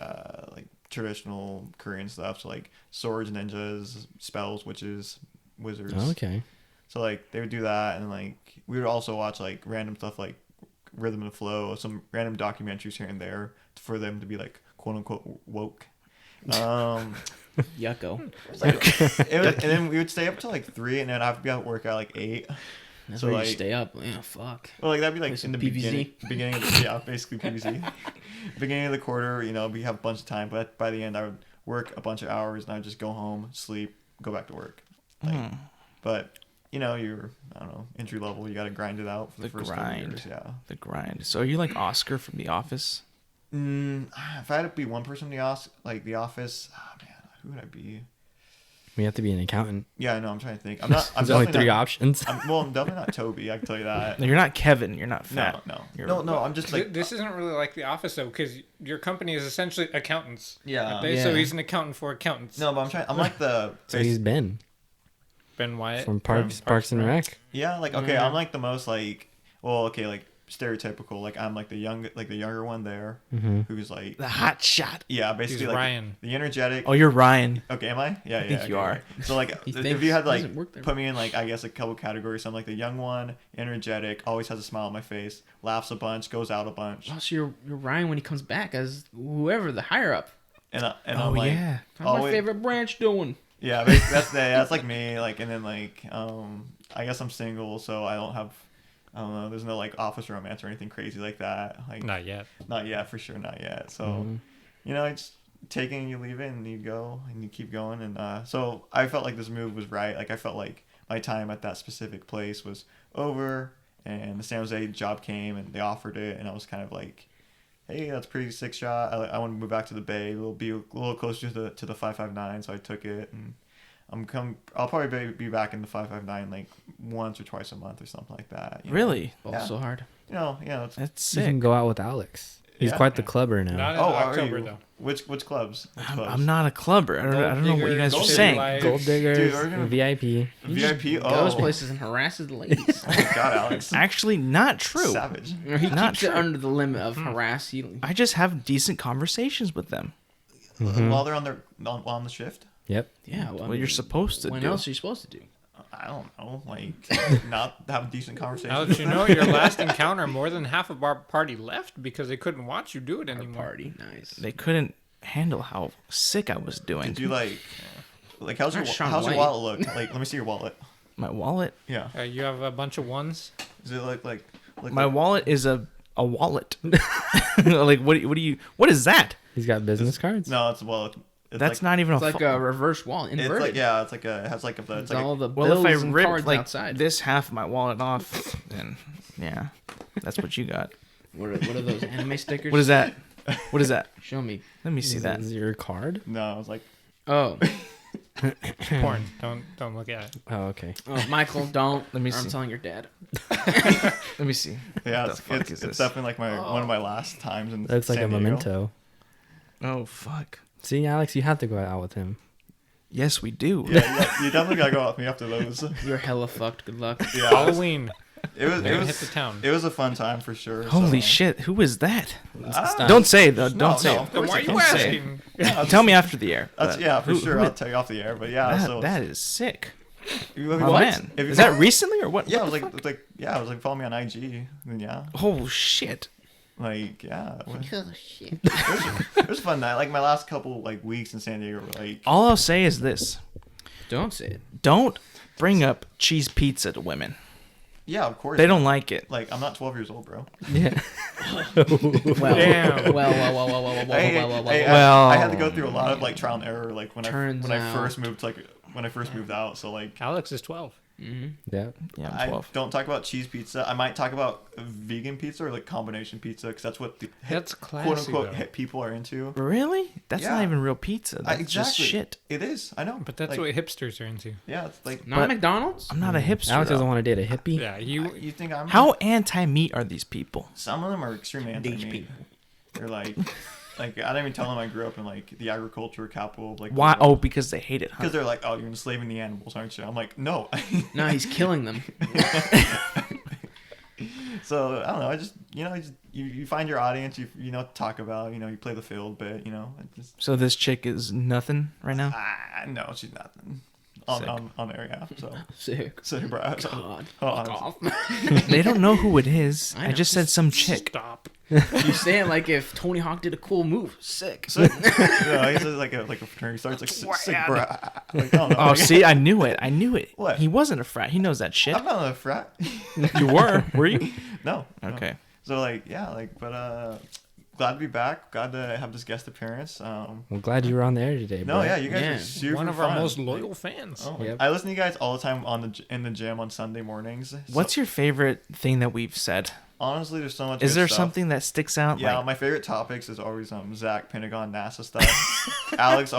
traditional Korean stuff, so like swords, ninjas, spells, witches, wizards. Oh, okay. So like they would do that, and like we would also watch like random stuff like Rhythm and Flow, some random documentaries here and there for them to be like quote unquote woke. Yucko. And then we would stay up till like 3, and then I'd have to be at work at like 8. That's So, where like- you stay up. Yeah, fuck. Well, like that'd be Play like some in the PVZ. beginning of the, yeah, basically PVZ. Beginning of the quarter, you know, we have a bunch of time, but by the end, I would work a bunch of hours, and I would just go home, sleep, go back to work. Like, Hmm. But you know, you're I don't know entry level. You got to grind it out for the The first couple grind. years. Yeah. The grind. So are you like Oscar from The Office? If I had to be one person in the office, oh man, who would I be? We have to be an accountant. Yeah, I know. I'm trying to think. I'm not. I'm There's only definitely 3 not, options. I'm definitely not Toby. I can tell you that. No, you're not Kevin. You're not fat. No. You're- No. I'm just like. This isn't really like The Office, though, because your company is essentially accountants. Yeah. aren't they? So Yeah. he's an accountant for accountants. No, but I'm trying. I'm like the. So he's Ben Ben Wyatt. from Parks and Rec. Yeah, like okay, I'm like the most like like stereotypical. Like I'm like the younger one there, Mm-hmm. who's like The hot shot. yeah, He's basically like Ryan. the energetic. Oh, you're Ryan. Okay, am I? Yeah, I think you are. So like, He if thinks you had he like doesn't work there. put me in like I guess a couple categories, so I'm like the young one, energetic, always has a smile on my face, laughs a bunch, goes out a bunch, Oh, so you're Ryan when he comes back as whoever the higher up. and Oh I'm like yeah. How's my always- favorite branch doing? yeah, basically, that's like me. Like and then like I guess I'm single, so I don't have I don't know. There's no like office romance or anything crazy like that. Like Not yet. not yet, for sure, not yet. So, you know, it's taking, you leave it, and you go and you keep going. And so I felt like this move was right. Like I felt like my time at that specific place was over, and the San Jose job came and they offered it, and I was kind of like, hey, that's a pretty sick shot. I want to move back to the Bay. Be a little closer to the 559, so I took it, and I'll probably be back in the 559 like once or twice a month or something like that. Really? Ball Yeah. so hard. You know, yeah. That's You can sick. go out with Alex. He's Yeah. quite the clubber now. Not in Are October you? though. Which clubs? Which clubs? I'm not a clubber. I don't know what you guys are Gold saying. Digger. Gold diggers, Dude, are you gonna- VIP. VIP. Goes Oh, places and harasses the ladies. oh my God, Alex. Actually, not true. Savage. Or he Not keeps it true. under the limit of harass. He, I just have decent conversations with them. While they're on the shift. Yep. yeah, well, I What mean, you're supposed to when do. else are you supposed to do? I don't know, like not have decent conversations. Alex, you know your last encounter, more than half of our party left because they couldn't watch you do it Our anymore. party, nice. They couldn't handle how sick I was doing. Did you like how's your Not Shaun how's your White. wallet look? Like, let me see your wallet. My wallet? Yeah. You have a bunch of ones. Does it look like My wallet is a wallet. Like what is that? He's got business cards. No, it's a wallet. It's That's like, not even It's a like a reverse wallet, It's inverted. like yeah, it's like a it has like a It's it's like all a, the Well, bills if I and rip cards like outside. this half of my wallet off, then yeah, that's what you got. What are those anime stickers? What is that? What is that? Show me. Let me see Is that. your card? no, it's like Oh, Porn. Don't look at it. Oh, okay. oh Michael, don't. Let me or I'm see. telling your dad. Let me see. yeah, What the fuck is it's this? definitely like one of my last times in That's like San a Diego. memento. Oh fuck. See, Alex, you have to go out with him. Yes, we do. Yeah, you definitely gotta go out with me after those. You're hella fucked. Good luck. Yeah, Halloween. it was They're it gonna hit was the town. it was a fun time for sure. Holy so. shit! Who is that? Ah, Don't say it though. No, Don't say no, it. of course Why are I you can't say it. asking? Yeah, Tell me after the air. That's but yeah, for who- sure. who- I'll tell you off the air, but yeah. that, So that is sick. you, Oh what? man, If you- is that recently or what? Yeah, what it was the like, fuck? yeah, it was like follow me on IG. And yeah, Oh shit! like yeah, it was, Oh shit. it was a fun night. Like my last couple like weeks in San Diego were like All I'll say is this: Don't say it. don't bring up cheese pizza to women. yeah, of course. They don't like it. Like I'm not 12 years old, bro. Yeah. Well, Damn. Well- I had to go through a lot of like trial and error. Like when Turns I first out- moved when I first moved out. So like Alex is 12. Yeah. Yeah, I'm I 12. don't talk about cheese pizza. I might talk about vegan pizza or like combination pizza because that's what the That's quote classy, unquote though. hip people are into. Really? That's not Yeah. even real pizza. That's Exactly. just shit. It is. I know. But that's like, what hipsters are into. Yeah, it's like Not But- McDonald's. I'm not a hipster. Alex doesn't though. want to date a hippie. Yeah, you think I'm How anti-meat are these people? Some of them are extremely These anti-meat. people. They're like I didn't even tell them I grew up in like the agriculture capital of like Why? Oh, because they hate it, huh? because they're like, oh, you're enslaving the animals, aren't you? I'm like, no. No, he's killing them. So I don't know. I just you find your audience. You know what to talk about. You play the field bit. It just So this chick is nothing right now. no, she's nothing. Sick. On there, yeah. So Sick. so bro. God. Oh, Fuck off. They don't know who it is. I I know. just said some chick. Stop. You say it like if Tony Hawk did a cool move. Sick. So, he says like a fraternity starts like sick, bro. Like, I don't know. Oh, see, I knew it. I knew it. What? He wasn't a frat. He knows that shit. I'm not a frat. You were you? No. Okay. So but glad to be back. Glad to have this guest appearance. Well, glad you were on the air today, bro. No, yeah, you guys Yeah. are super One of fun. our most loyal fans. Oh, Yep. I listen to you guys all the time in the gym on Sunday mornings. So, What's your favorite thing that we've said? honestly? There's so much. Is good there stuff. something that sticks out? Yeah, Like, my favorite topics is always Zach Pentagon NASA stuff. Alex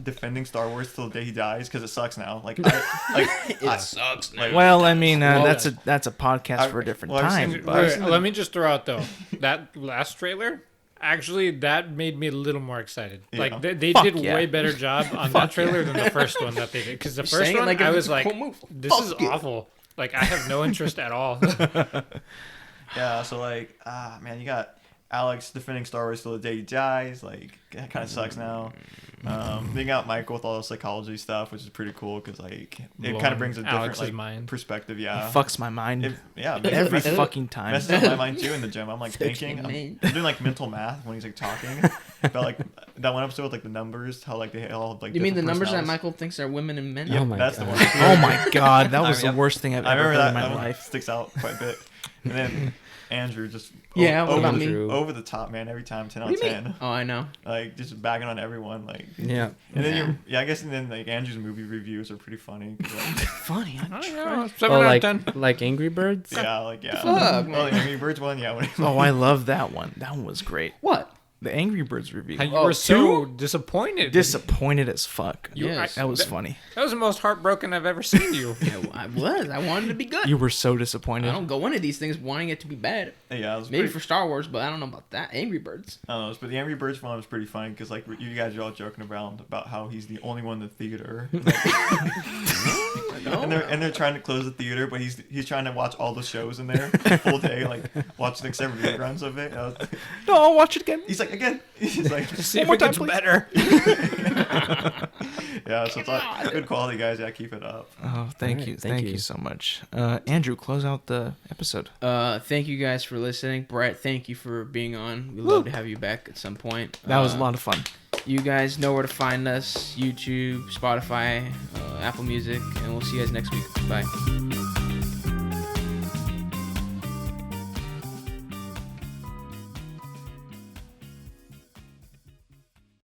defending Star Wars till the day he dies because it sucks now. It sucks now. well, I mean, Well, that's a podcast for a different well, I've time. seen- but- I've Wait, seen the- let me just throw out though that last trailer. Actually, that made me a little more excited. Yeah. Like they Fuck did yeah. way better job on that trailer than the first one that they did. Because the first saying it one, like I it's was a like, cool move. "This Fuck is it." awful." Like I have no interest at all. Yeah, so man, you got Alex defending Star Wars till the day he dies. Like that kind of sucks now. Then you got Michael with all the psychology stuff, which is pretty cool because it kind Blowing of brings a different Alex's mind. perspective. It Yeah, fucks my mind every messes- fucking time. messes up my mind too in the gym. I'm like Fucking thinking, man. I'm doing like mental math when he's like talking about like that one episode with like the numbers, how like they all have like. You mean the different numbers that personalities. Michael thinks are women and men? Yep, Oh my that's the God. one. Oh my god, that was I the mean, worst thing I've I ever remember heard that in my one life. sticks out quite a bit. And then Andrew just Yeah, what about me? over the top, man. Every time 10 What out do of you mean? 10. Oh, I know. Like just bagging on everyone, like. Yeah. And then Yeah. you're, I guess, and then like Andrew's movie reviews are pretty funny. 'Cause, like, Funny. I don't know, I 7 Oh, out like of 10. like Angry Birds. yeah, like yeah. Fuck, Oh, man. the Angry Birds one, yeah. Oh, I love that one. That one was great. What? The Angry Birds review. How you Oh, were so two? disappointed. Disappointed as fuck. Yes. That was funny. That was the most heartbroken I've ever seen you. Yeah, I was. I wanted to be good. You were so I disappointed. don't go into these things wanting it to be bad. Yeah, it was Maybe pretty, for Star Wars, but I don't know about that. Angry Birds. I don't know, but the Angry Birds one was pretty funny because like you guys are all joking around about how he's the only one in the theater, and they're trying to close the theater, but he's trying to watch all the shows in there full day, like watch like 7 reruns of it. No, I'll watch it again. He's like again. He's like See if more it gets time, please. better. yeah. So it's like good quality, guys. Yeah, keep it up. Oh, thank Alright, you. thank Thank you. you so much. Andrew, close out the episode. Thank you guys for listening. Brett, thank you for being on. We'd love to have you back at some point. That was a lot of fun. You guys know where to find us: YouTube, Spotify, Apple Music, and we'll see you guys next week. Bye.